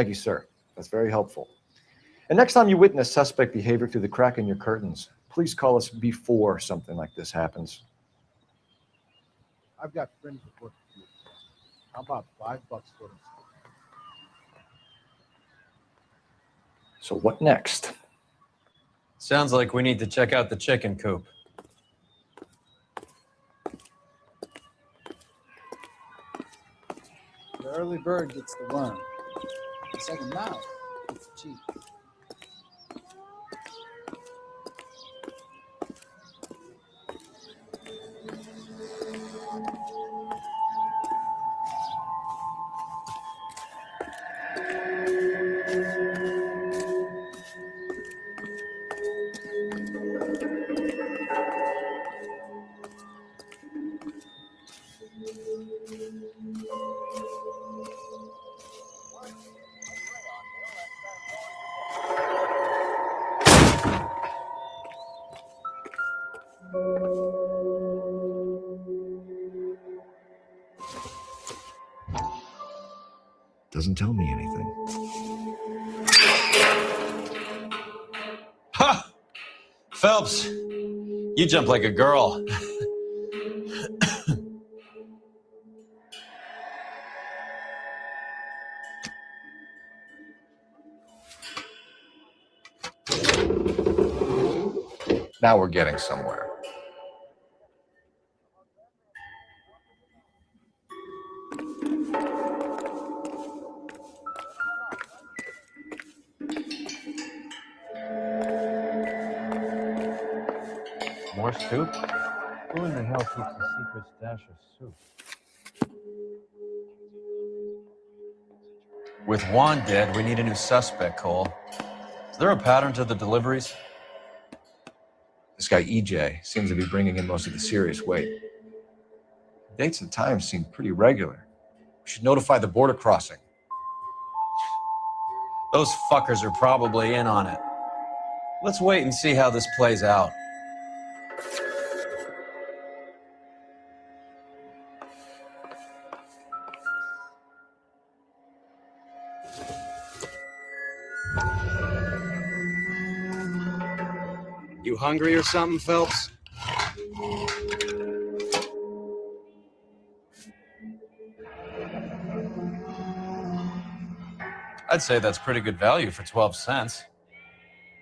you, sir. That's very helpful. And next time you witness suspect behavior through the crack in your curtains, please call us before something like this happens. I've got friends that work for you. How about $5 for them? So what next? Sounds like we need to check out the chicken coop. The early bird gets the worm. The second mouse gets the cheese. Doesn't tell me anything. Ha! Phelps, you jump like a girl. Now we're getting somewhere. More soup? Who in the hell keeps a secret stash of soup? With Juan dead, we need a new suspect, Cole. Is there a pattern to the deliveries? This guy EJ seems to be bringing in most of the serious weight. Dates and times seem pretty regular. We should notify the border crossing. Those fuckers are probably in on it. Let's wait and see how this plays out. You hungry or something, Phelps? I'd say that's pretty good value for 12 cents.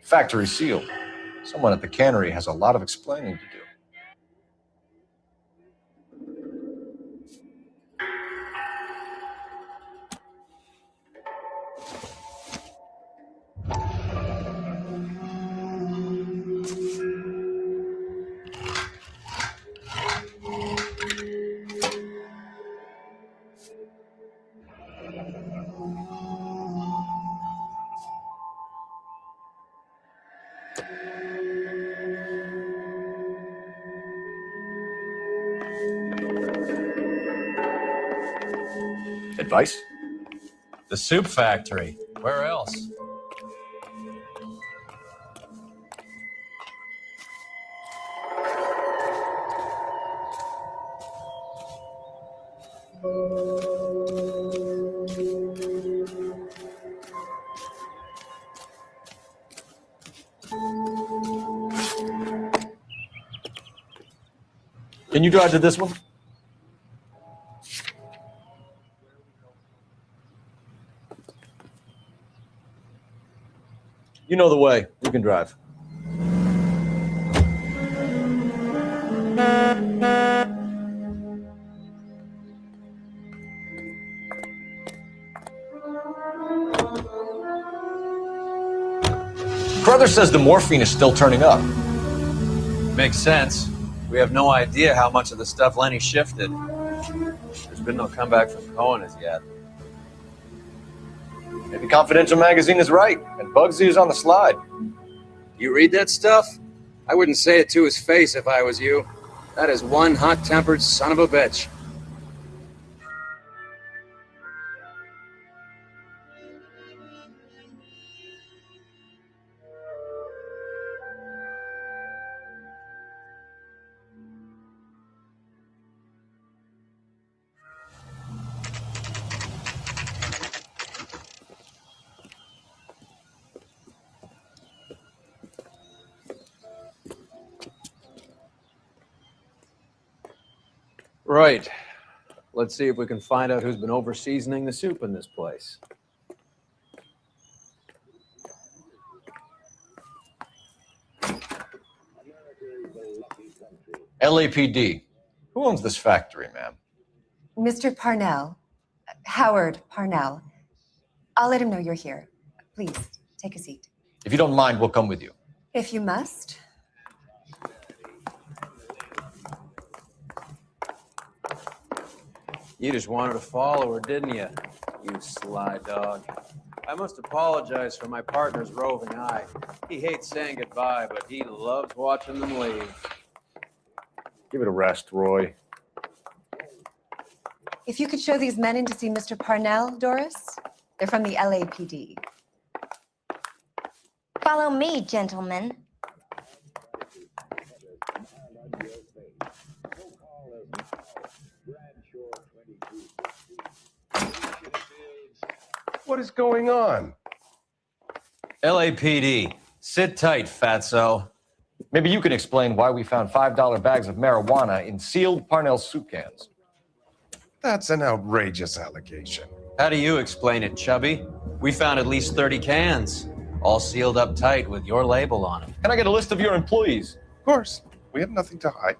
Factory sealed. Someone at the cannery has a lot of explaining to do. Advice? The soup factory. Where else? Can you drive to this one? You know the way. You can drive. Brother says the morphine is still turning up. Makes sense. We have no idea how much of the stuff Lenny shifted. There's been no comeback from Cohen as yet. Maybe Confidential Magazine is right, and Bugsy is on the slide. You read that stuff? I wouldn't say it to his face if I was you. That is one hot-tempered son of a bitch. Right. Let's see if we can find out who's been over-seasoning the soup in this place. LAPD. Who owns this factory, ma'am? Mr. Parnell, Howard Parnell. I'll let him know you're here. Please, take a seat. If you don't mind, we'll come with you. If you must. You just wanted to follow her, didn't you? You sly dog. I must apologize for my partner's roving eye. He hates saying goodbye, but he loves watching them leave. Give it a rest, Roy. If you could show these men in to see Mr. Parnell, Doris. They're from the LAPD. Follow me, gentlemen. What is going on? LAPD. Sit tight, fatso. Maybe you can explain why we found $5 bags of marijuana in sealed Parnell soup cans. That's an outrageous allegation. How do you explain it, Chubby? We found at least 30 cans, all sealed up tight with your label on them. Can I get a list of your employees? course. We have nothing to hide.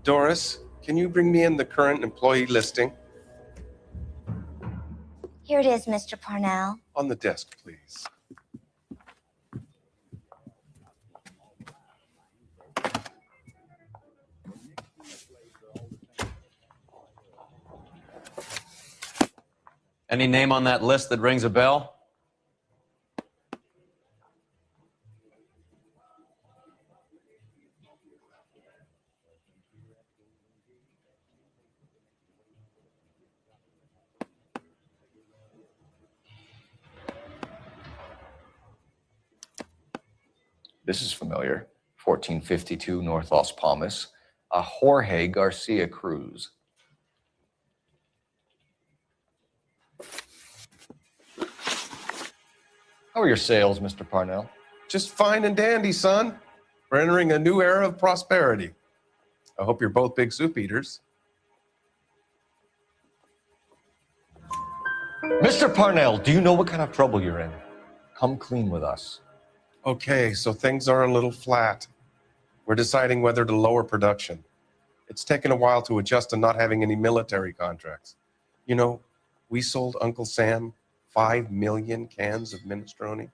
Doris, can you bring me in the current employee listing? Here it is, Mr. Parnell. On the desk, please. Any name on that list that rings a bell? This is familiar. 1452 North Las Palmas. A Jorge Garcia Cruz. How are your sales, Mr. Parnell? Just fine and dandy, son. We're entering a new era of prosperity. I hope you're both big soup eaters. Mr. Parnell, do you know what kind of trouble you're in? Come clean with us. Okay, so things are a little flat. We're deciding whether to lower production. It's taken a while to adjust to not having any military contracts. You know, we sold Uncle Sam 5 million cans of minestrone.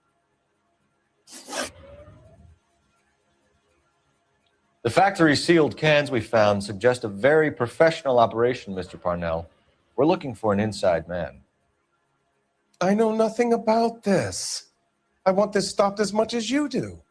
The factory sealed cans we found suggest a very professional operation, Mr. Parnell. We're looking for an inside man. I know nothing about this. I want this stopped as much as you do.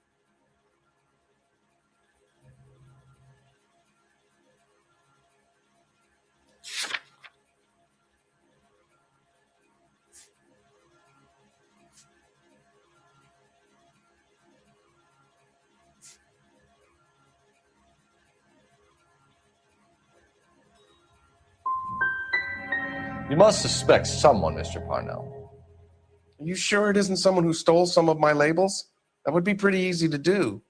You must suspect someone, Mr. Parnell. Are you sure it isn't someone who stole some of my labels? That would be pretty easy to do.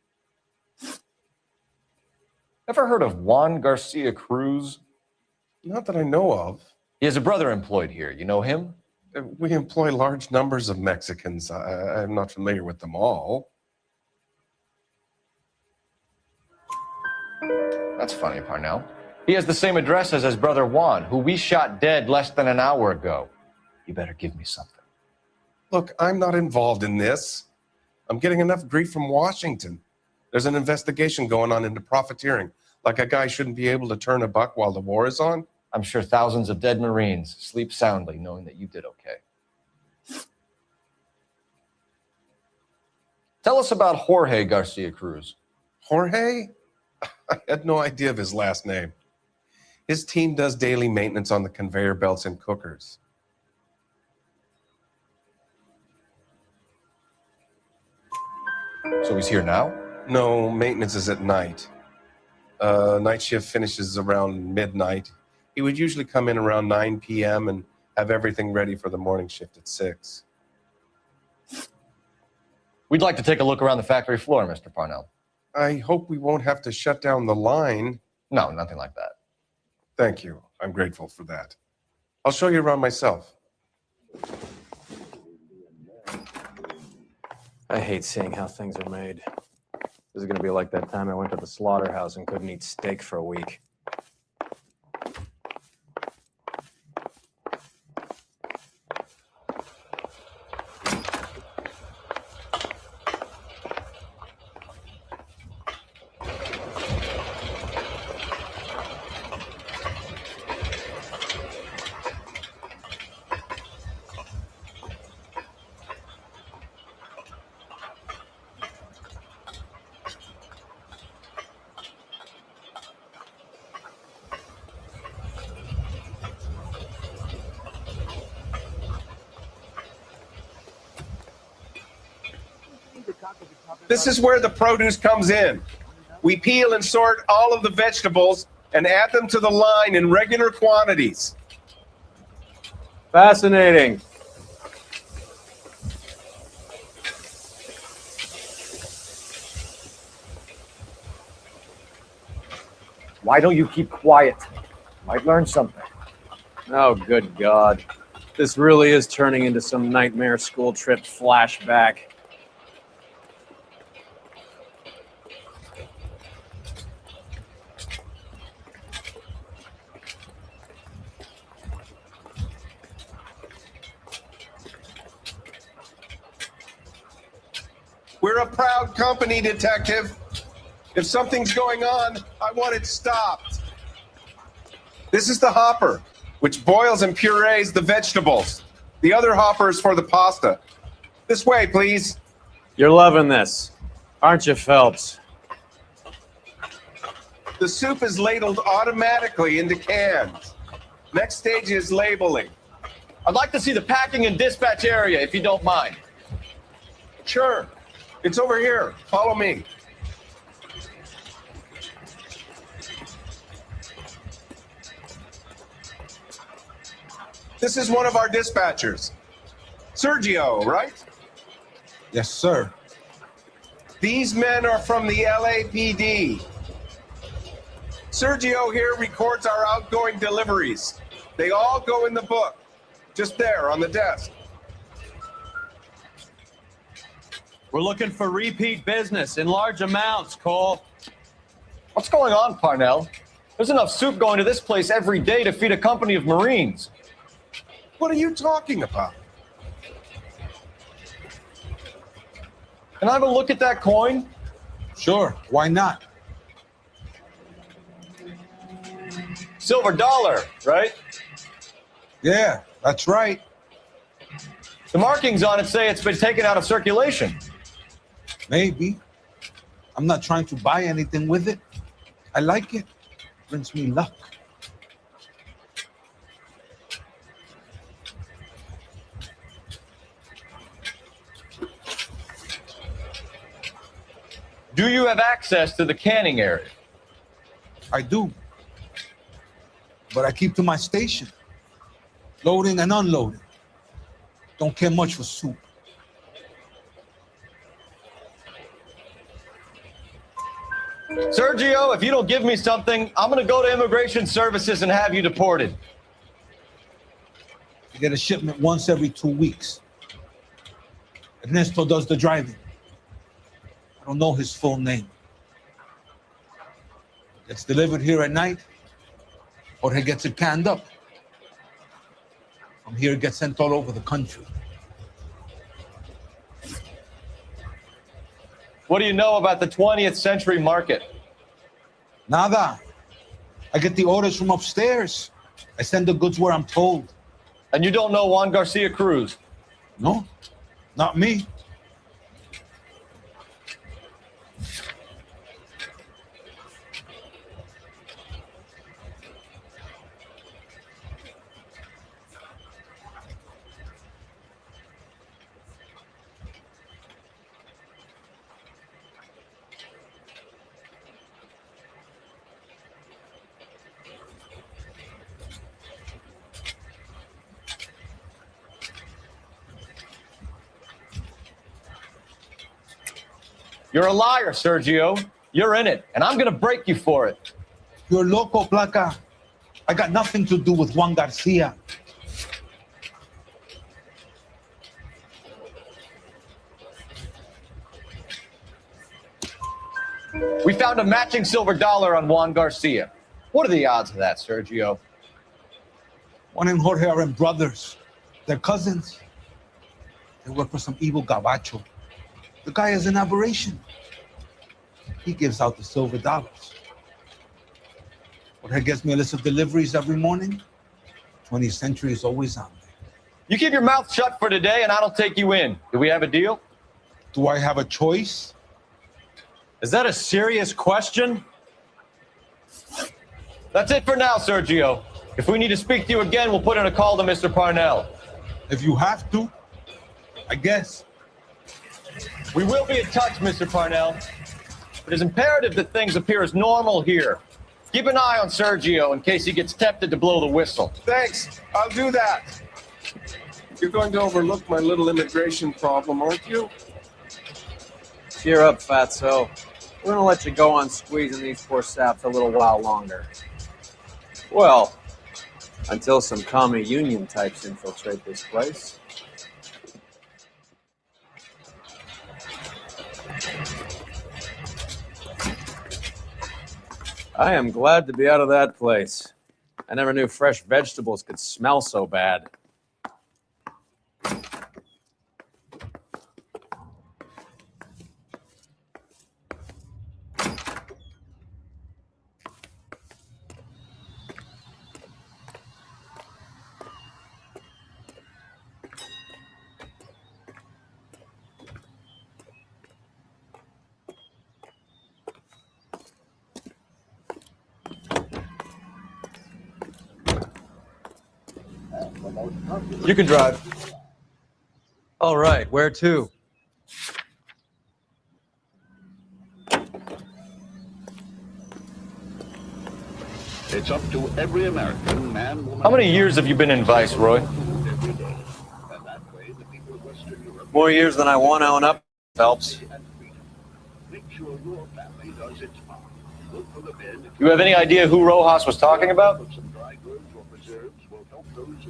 Ever heard of Juan Garcia Cruz? Not that I know of. He has a brother employed here. You know him? We employ large numbers of Mexicans. I'm not familiar with them all. That's funny, Parnell. He has the same address as his brother Juan, who we shot dead less than an hour ago. You better give me something. Look, I'm not involved in this. I'm getting enough grief from Washington. There's an investigation going on into profiteering. Like a guy shouldn't be able to turn a buck while the war is on. I'm sure thousands of dead Marines sleep soundly knowing that you did okay. Tell us about Jorge Garcia Cruz. Jorge? I had no idea of his last name. His team does daily maintenance on the conveyor belts and cookers. So he's here now? No, maintenance is at night. Night shift finishes around midnight. He would usually come in around 9 p.m. and have everything ready for the morning shift at 6. We'd like to take a look around the factory floor, Mr. Parnell. I hope we won't have to shut down the line. No, nothing like that. Thank you. I'm grateful for that. I'll show you around myself. I hate seeing how things are made. This is going to be like that time I went to the slaughterhouse and couldn't eat steak for a week. This is where the produce comes in. We peel and sort all of the vegetables and add them to the line in regular quantities. Fascinating. Why don't you keep quiet? Might learn something. Oh, good God. This really is turning into some nightmare school trip flashback. We're a proud company, Detective. If something's going on, I want it stopped. This is the hopper, which boils and purees the vegetables. The other hopper is for the pasta. This way, please. You're loving this, aren't you, Phelps? The soup is ladled automatically into cans. Next stage is labeling. I'd like to see the packing and dispatch area, if you don't mind. Sure. It's over here. Follow me. This is one of our dispatchers. Sergio, right? Yes, sir. These men are from the LAPD. Sergio here records our outgoing deliveries. They all go in the book, just there on the desk. We're looking for repeat business in large amounts, Cole. What's going on, Parnell? There's enough soup going to this place every day to feed a company of Marines. What are you talking about? Can I have a look at that coin? Sure, why not? Silver dollar, right? Yeah, that's right. The markings on it say it's been taken out of circulation. Maybe. I'm not trying to buy anything with it. I like it. Brings me luck. Do you have access to the canning area? I do. But I keep to my station. Loading and unloading. Don't care much for soup. Sergio, if you don't give me something, I'm going to go to Immigration Services and have you deported. I get a shipment once every 2 weeks. Ernesto does the driving. I don't know his full name. Gets delivered here at night, or he gets it canned up. From here, it gets sent all over the country. What do you know about the 20th century market? Nada. I get the orders from upstairs. I send the goods where I'm told. And you don't know Juan Garcia Cruz? No, not me. You're a liar, Sergio. You're in it, and I'm going to break you for it. You're loco, Placa. I got nothing to do with Juan Garcia. We found a matching silver dollar on Juan Garcia. What are the odds of that, Sergio? Juan and Jorge are brothers. They're cousins. They work for some evil gabacho. The guy is an aberration. He gives out the silver dollars. Jorge gets me a list of deliveries every morning. 20th Century is always on there. You keep your mouth shut for today, and I don't take you in. Do we have a deal? Do I have a choice? Is that a serious question? That's it for now, Sergio. If we need to speak to you again, we'll put in a call to Mr. Parnell. If you have to, I guess. We will be in touch, Mr. Parnell. It is imperative that things appear as normal here. Keep an eye on Sergio in case he gets tempted to blow the whistle. Thanks. I'll do that. You're going to overlook my little immigration problem, aren't you? Cheer up, fatso. We're gonna let you go on squeezing these poor saps a little while longer. Well, until some commie union types infiltrate this place. I am glad to be out of that place. I never knew fresh vegetables could smell so bad. You can drive. All right, where to? It's up to every American man, woman. How many years have you been in Vice, Roy? More years than I want to own up, Phelps. You have any idea who Rojas was talking about?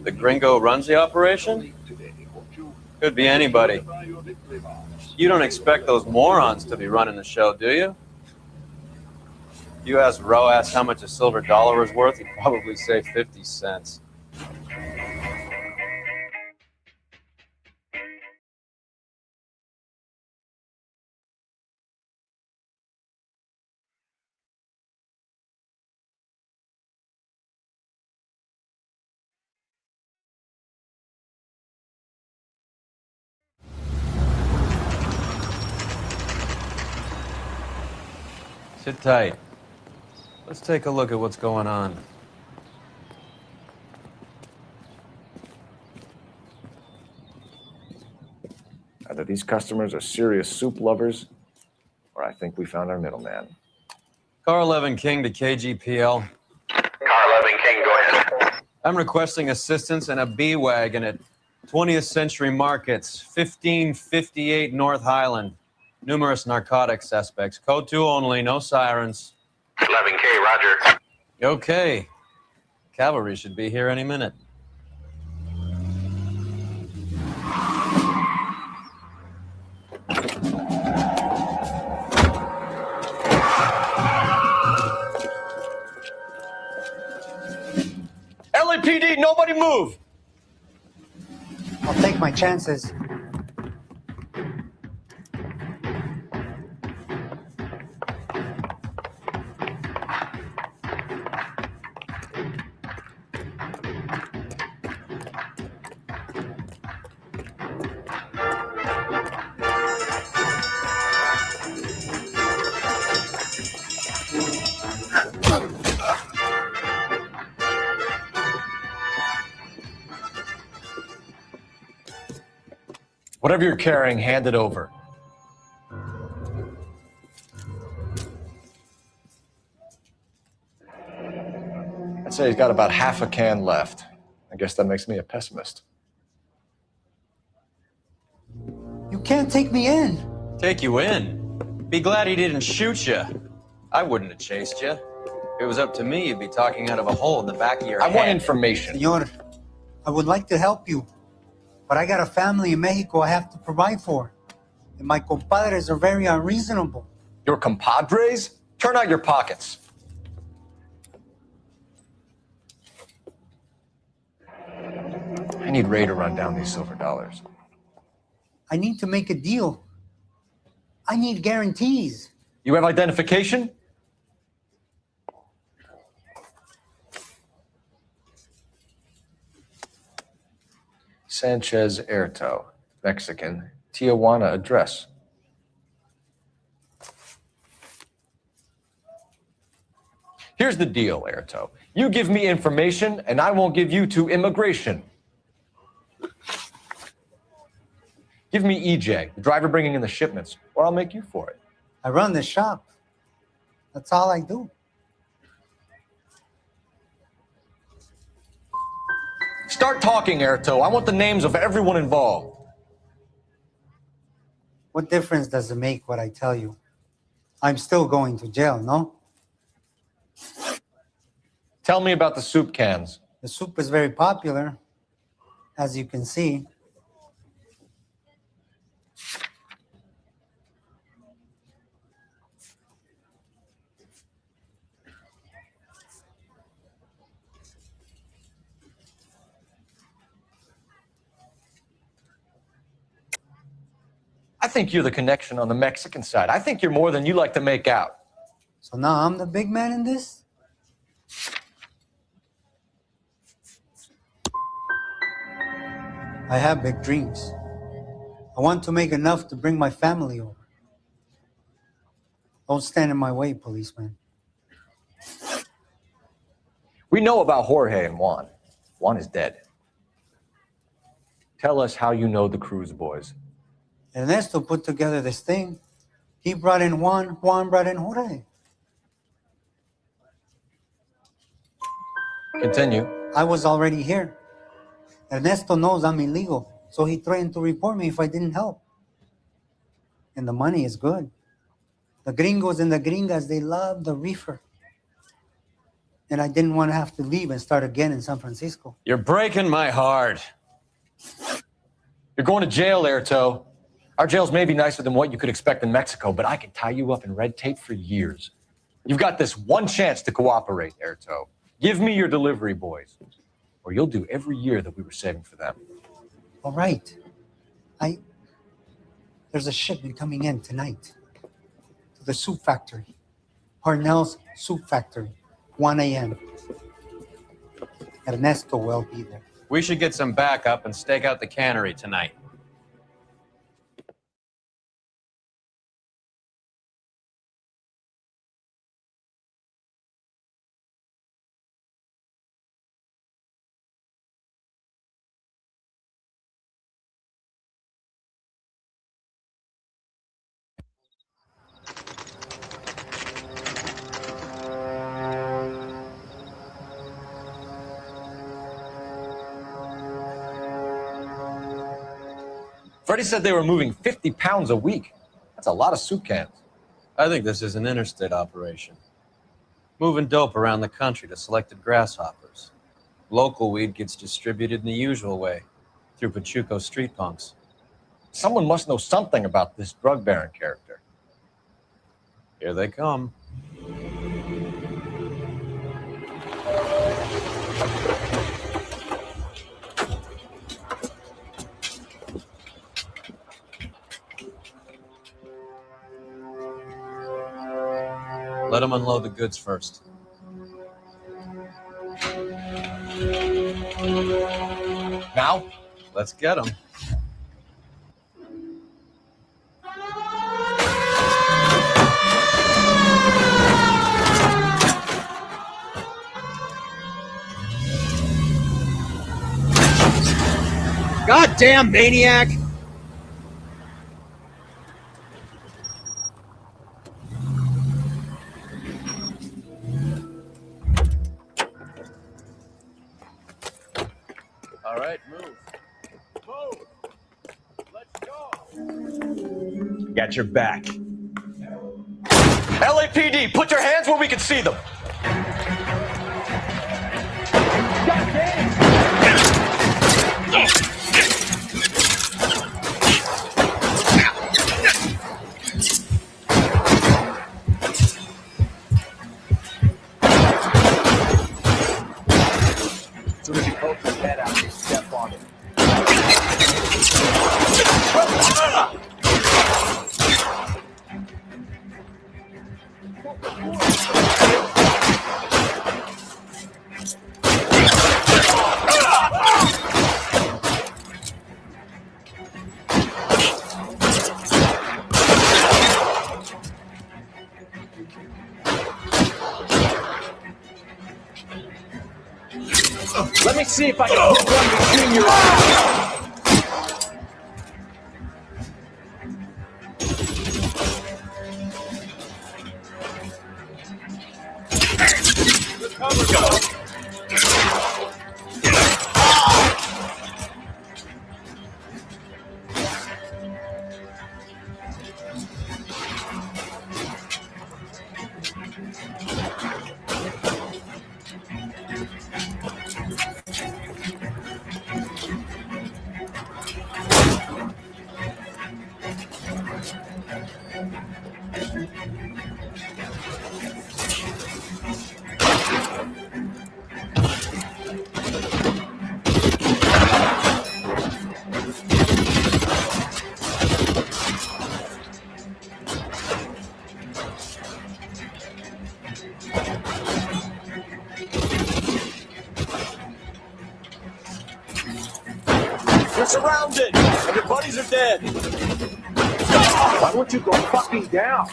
The gringo runs the operation? Could be anybody. You don't expect those morons to be running the show, do you? If you ask Rojas how much a silver dollar is worth, he'd probably say 50 cents. Sit tight. Let's take a look at what's going on. Either these customers are serious soup lovers, or I think we found our middleman. Car 11 King to KGPL. Car 11 King, go ahead. I'm requesting assistance in a B-Wagon at 20th Century Markets, 1558 North Highland. Numerous narcotic suspects. Code 2 only, no sirens. 11K, roger. Okay. Cavalry should be here any minute. LAPD, nobody move! I'll take my chances. Whatever you're carrying, hand it over. I'd say he's got about half a can left. I guess that makes me a pessimist. You can't take me in. Take you in? Be glad he didn't shoot you. I wouldn't have chased you. If it was up to me, you'd be talking out of a hole in the back of your head. I want information. Senor, I would like to help you, but I got a family in Mexico I have to provide for. And my compadres are very unreasonable. Your compadres? Turn out your pockets. I need Ray to run down these silver dollars. I need to make a deal. I need guarantees. You have identification? Sanchez Erto, Mexican, Tijuana address. Here's the deal, Erto. You give me information, and I won't give you to immigration. Give me EJ, the driver bringing in the shipments, or I'll make you for it. I run the shop. That's all I do. Start talking, Erto. I want the names of everyone involved. What difference does it make what I tell you? I'm still going to jail, no? Tell me about the soup cans. The soup is very popular, as you can see. I think you're the connection on the Mexican side. I think you're more than you like to make out. So now I'm the big man in this? I have big dreams. I want to make enough to bring my family over. Don't stand in my way, policeman. We know about Jorge and Juan. Juan is dead. Tell us how you know the Cruz boys. Ernesto put together this thing. He brought in Juan brought in Jorge. Continue. I was already here. Ernesto knows I'm illegal, so he threatened to report me if I didn't help. And the money is good. The gringos and the gringas, they love the reefer. And I didn't want to have to leave and start again in San Francisco. You're breaking my heart. You're going to jail, Airto. Our jails may be nicer than what you could expect in Mexico, but I can tie you up in red tape for years. You've got this one chance to cooperate, Airto. Give me your delivery boys, or you'll do every year that we were saving for them. All right. There's a shipment coming in tonight to the soup factory. Parnell's Soup Factory, 1 a.m. Ernesto will be there. We should get some backup and stake out the cannery tonight. Freddie said they were moving 50 pounds a week. That's a lot of soup cans. I think this is an interstate operation. Moving dope around the country to selected grasshoppers. Local weed gets distributed in the usual way, through Pachuco street punks. Someone must know something about this drug baron character. Here they come. Let them unload the goods first. Now? Let's get them. Goddamn maniac! All right, move. Move! Let's go! Got your back. LAPD, put your hands where we can see them. As soon as he pokes his head out, they step on it. Let me see if I can put one between your eyes. You're surrounded, and your buddies are dead. Why don't you go fucking down?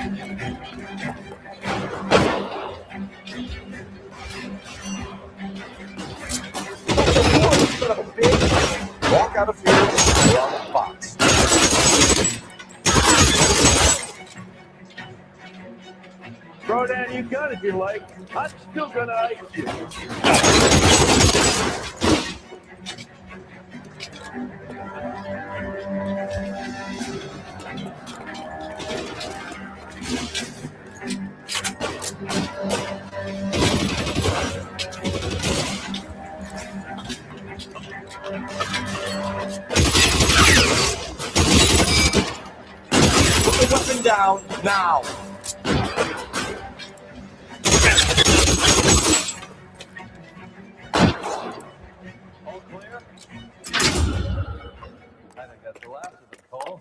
Son of a bitch! Walk out of here and you're on the box. Throw down your gun if you like. I'm still gonna ice you. Put the weapon down now. All clear? I think that's the last of them, Cole.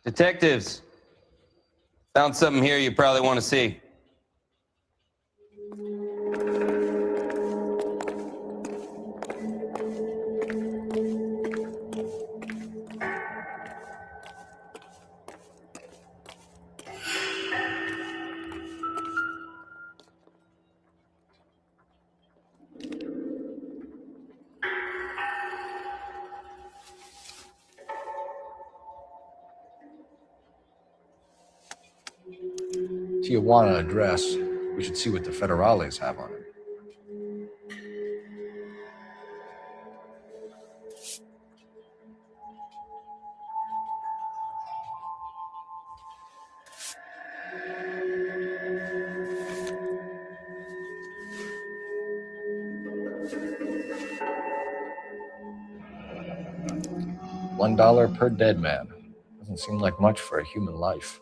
Detectives, found something here you probably want to see. Tijuana address. We should see what the federales have on it. $1 per dead man. Doesn't seem like much for a human life.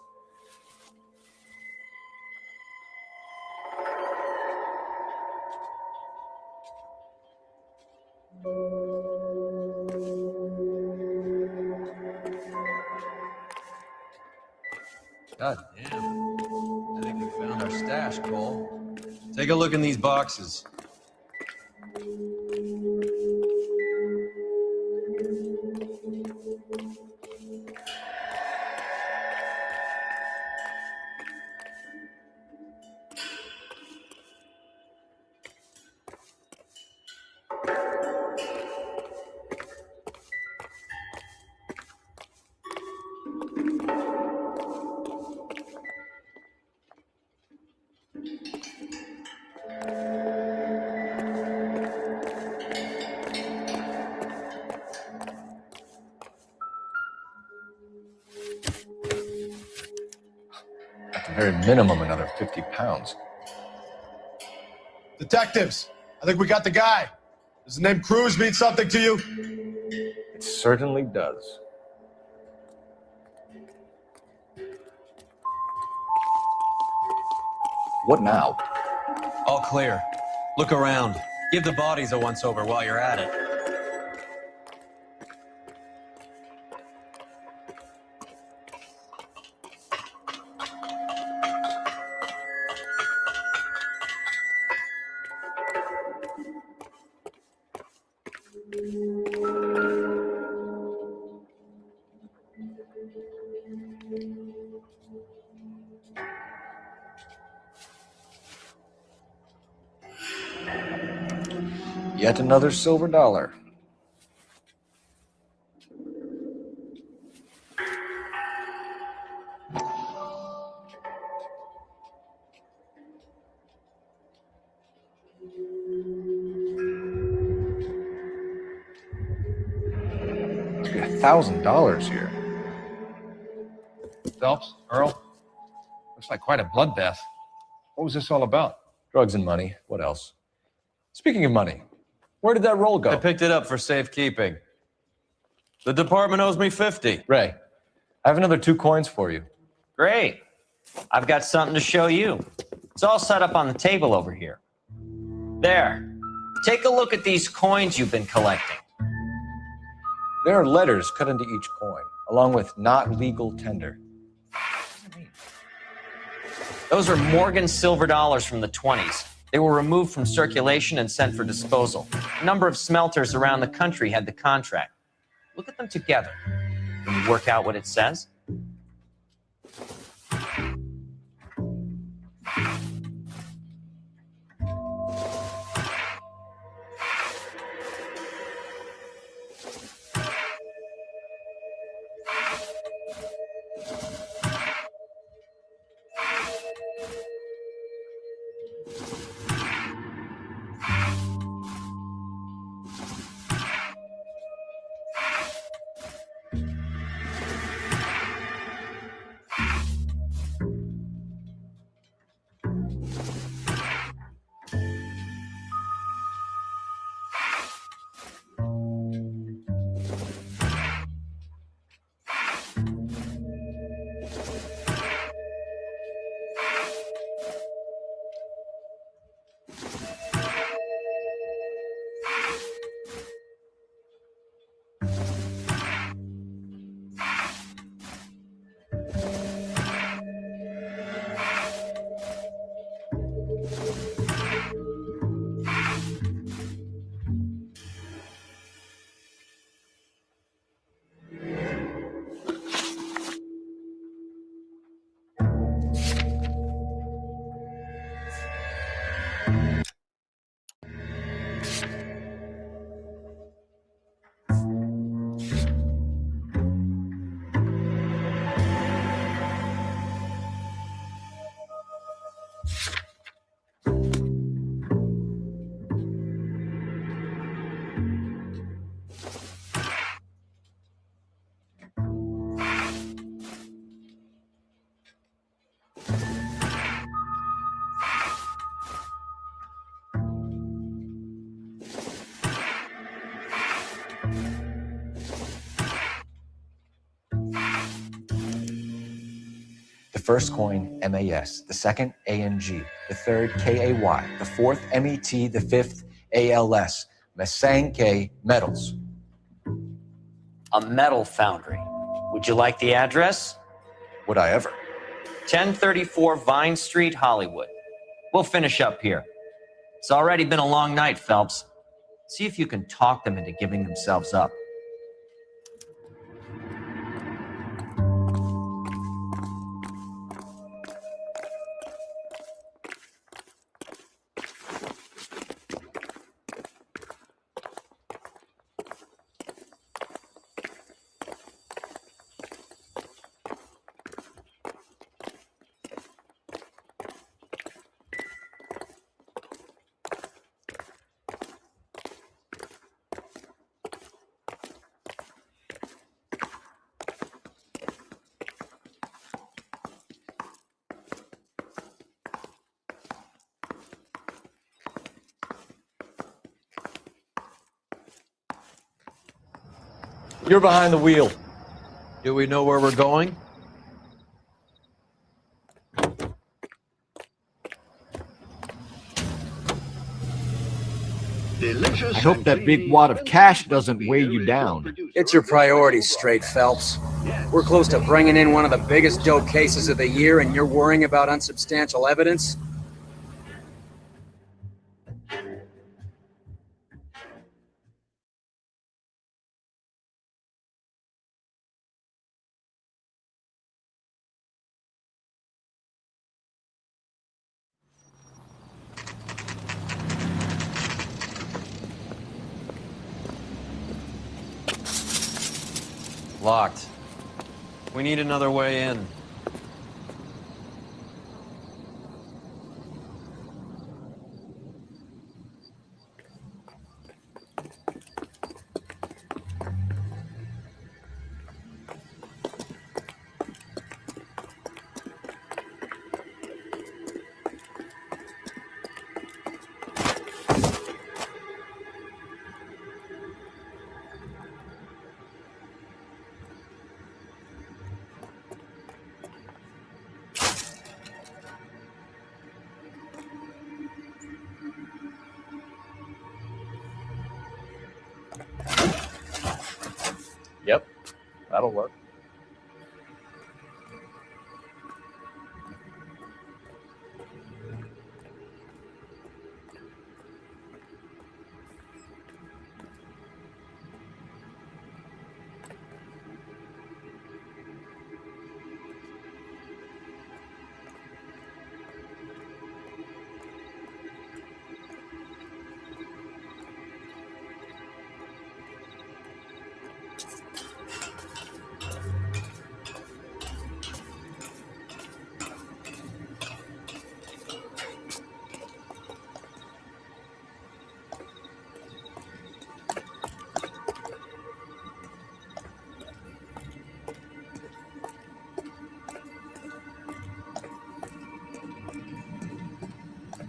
God damn. I think we found our stash, Cole. Take a look in these boxes. At the very minimum, another 50 pounds. Detectives, I think we got the guy. Does the name Cruz mean something to you? It certainly does. What now? All clear. Look around. Give the bodies a once-over while you're at it. Yet another silver dollar. Must be $1,000 here. Phelps, Earl, looks like quite a bloodbath. What was this all about? Drugs and money. What else? Speaking of money, where did that roll go? I picked it up for safekeeping. The department owes me 50. Ray, I have another 2 coins for you. Great. I've got something to show you. It's all set up on the table over here. There. Take a look at these coins you've been collecting. There are letters cut into each coin, along with not legal tender. Those are Morgan silver dollars from the 20s. They were removed from circulation and sent for disposal. A number of smelters around the country had the contract. Look at them together. Can you work out what it says? The first coin, MAS. The second, ANG. The third, KAY. The fourth, MET. The fifth, ALS. Masanke Metals. A metal foundry. Would you like the address? Would I ever? 1034 Vine Street, Hollywood. We'll finish up here. It's already been a long night, Phelps. See if you can talk them into giving themselves up. You're behind the wheel. Do we know where we're going? I hope that big wad of cash doesn't weigh you down. Get your priorities straight, Phelps. We're close to bringing in one of the biggest dope cases of the year, and you're worrying about unsubstantial evidence? Locked. We need another way in. That'll work.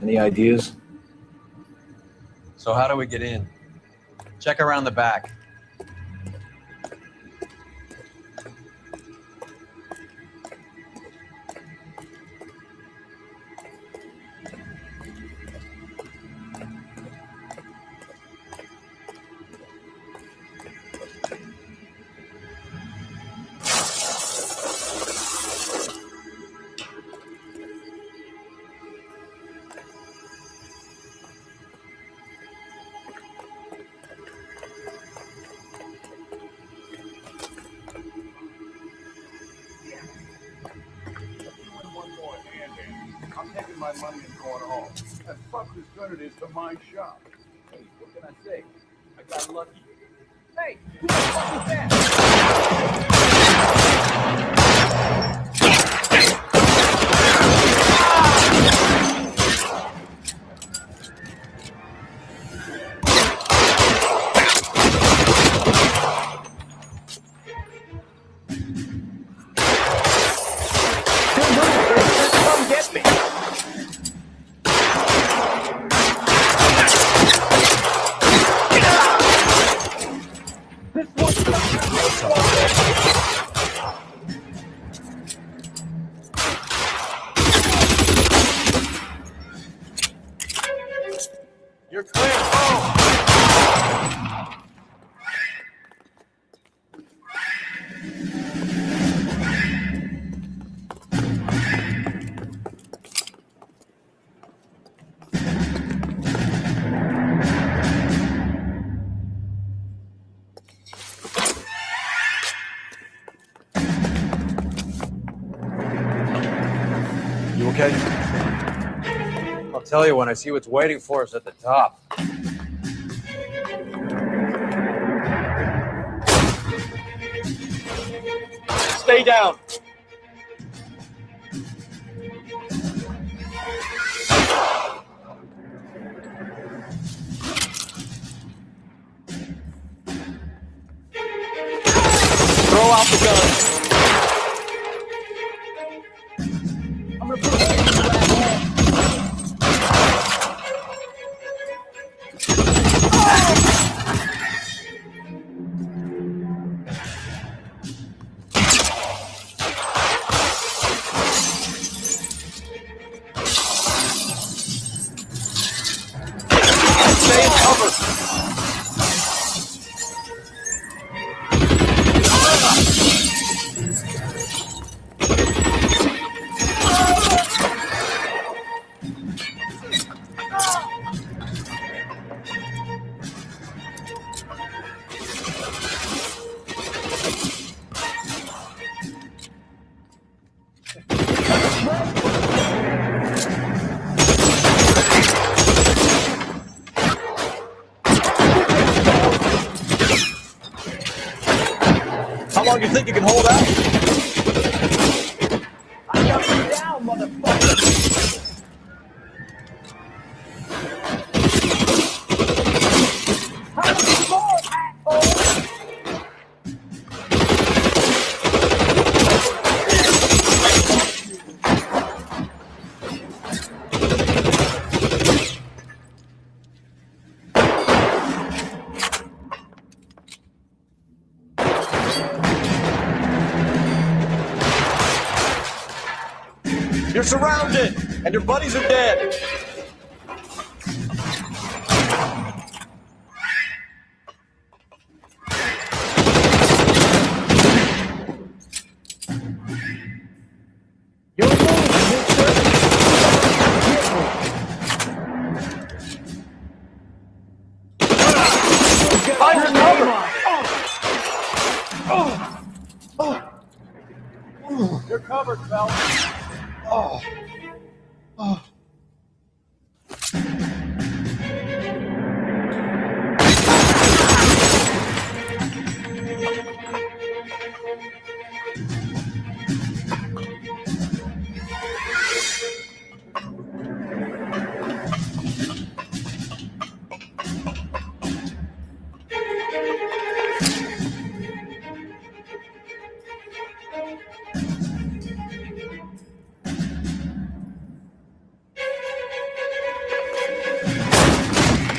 Any ideas? So how do we get in? Check around the back. I'm taking my money and going home. And fuck as good it is to my shop. Hey, what can I say? I got lucky. Hey, who the fuck is that? Come get me. You're clear. Oh. You okay? I'll tell you when I see what's waiting for us at the top. Stay down. Throw out the gun. I'm gonna put it in the back hole. Stay in cover. How long do you think you can hold out? I got you down, motherfucker. How much more, asshole? You're surrounded, and your buddies are dead. You're covered, Phelps.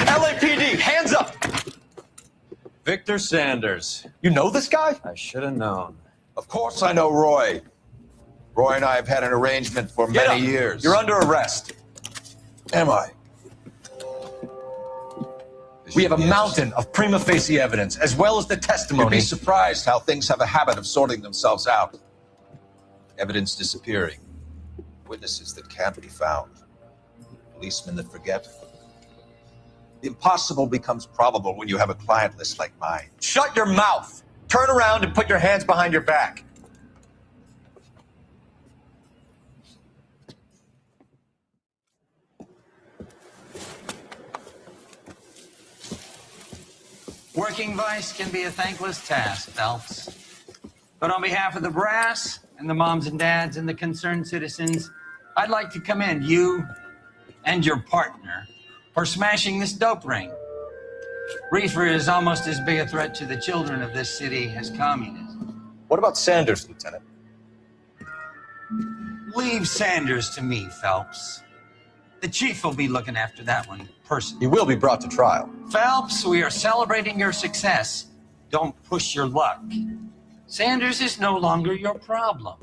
LAPD, hands up! Victor Sanders. You know this guy? I should have known. Of course I know Roy. Roy and I have had an arrangement for many years. You're under arrest. Am I? We have a mountain of prima facie evidence, as well as the You'd testimony. be surprised how things have a habit of sorting themselves out. Evidence disappearing. Witnesses that can't be found. Policemen that forget. The impossible becomes probable when you have a client list like mine. Shut your mouth! Turn around and put your hands behind your back. Working vice can be a thankless task, Phelps. But on behalf of the brass and the moms and dads and the concerned citizens, I'd like to commend you and your partner for smashing this dope ring. Reefer is almost as big a threat to the children of this city as communism. What about Sanders, Lieutenant? Leave Sanders to me, Phelps. The chief will be looking after that one personally. He will be brought to trial. Phelps, we are celebrating your success. Don't push your luck. Sanders is no longer your problem.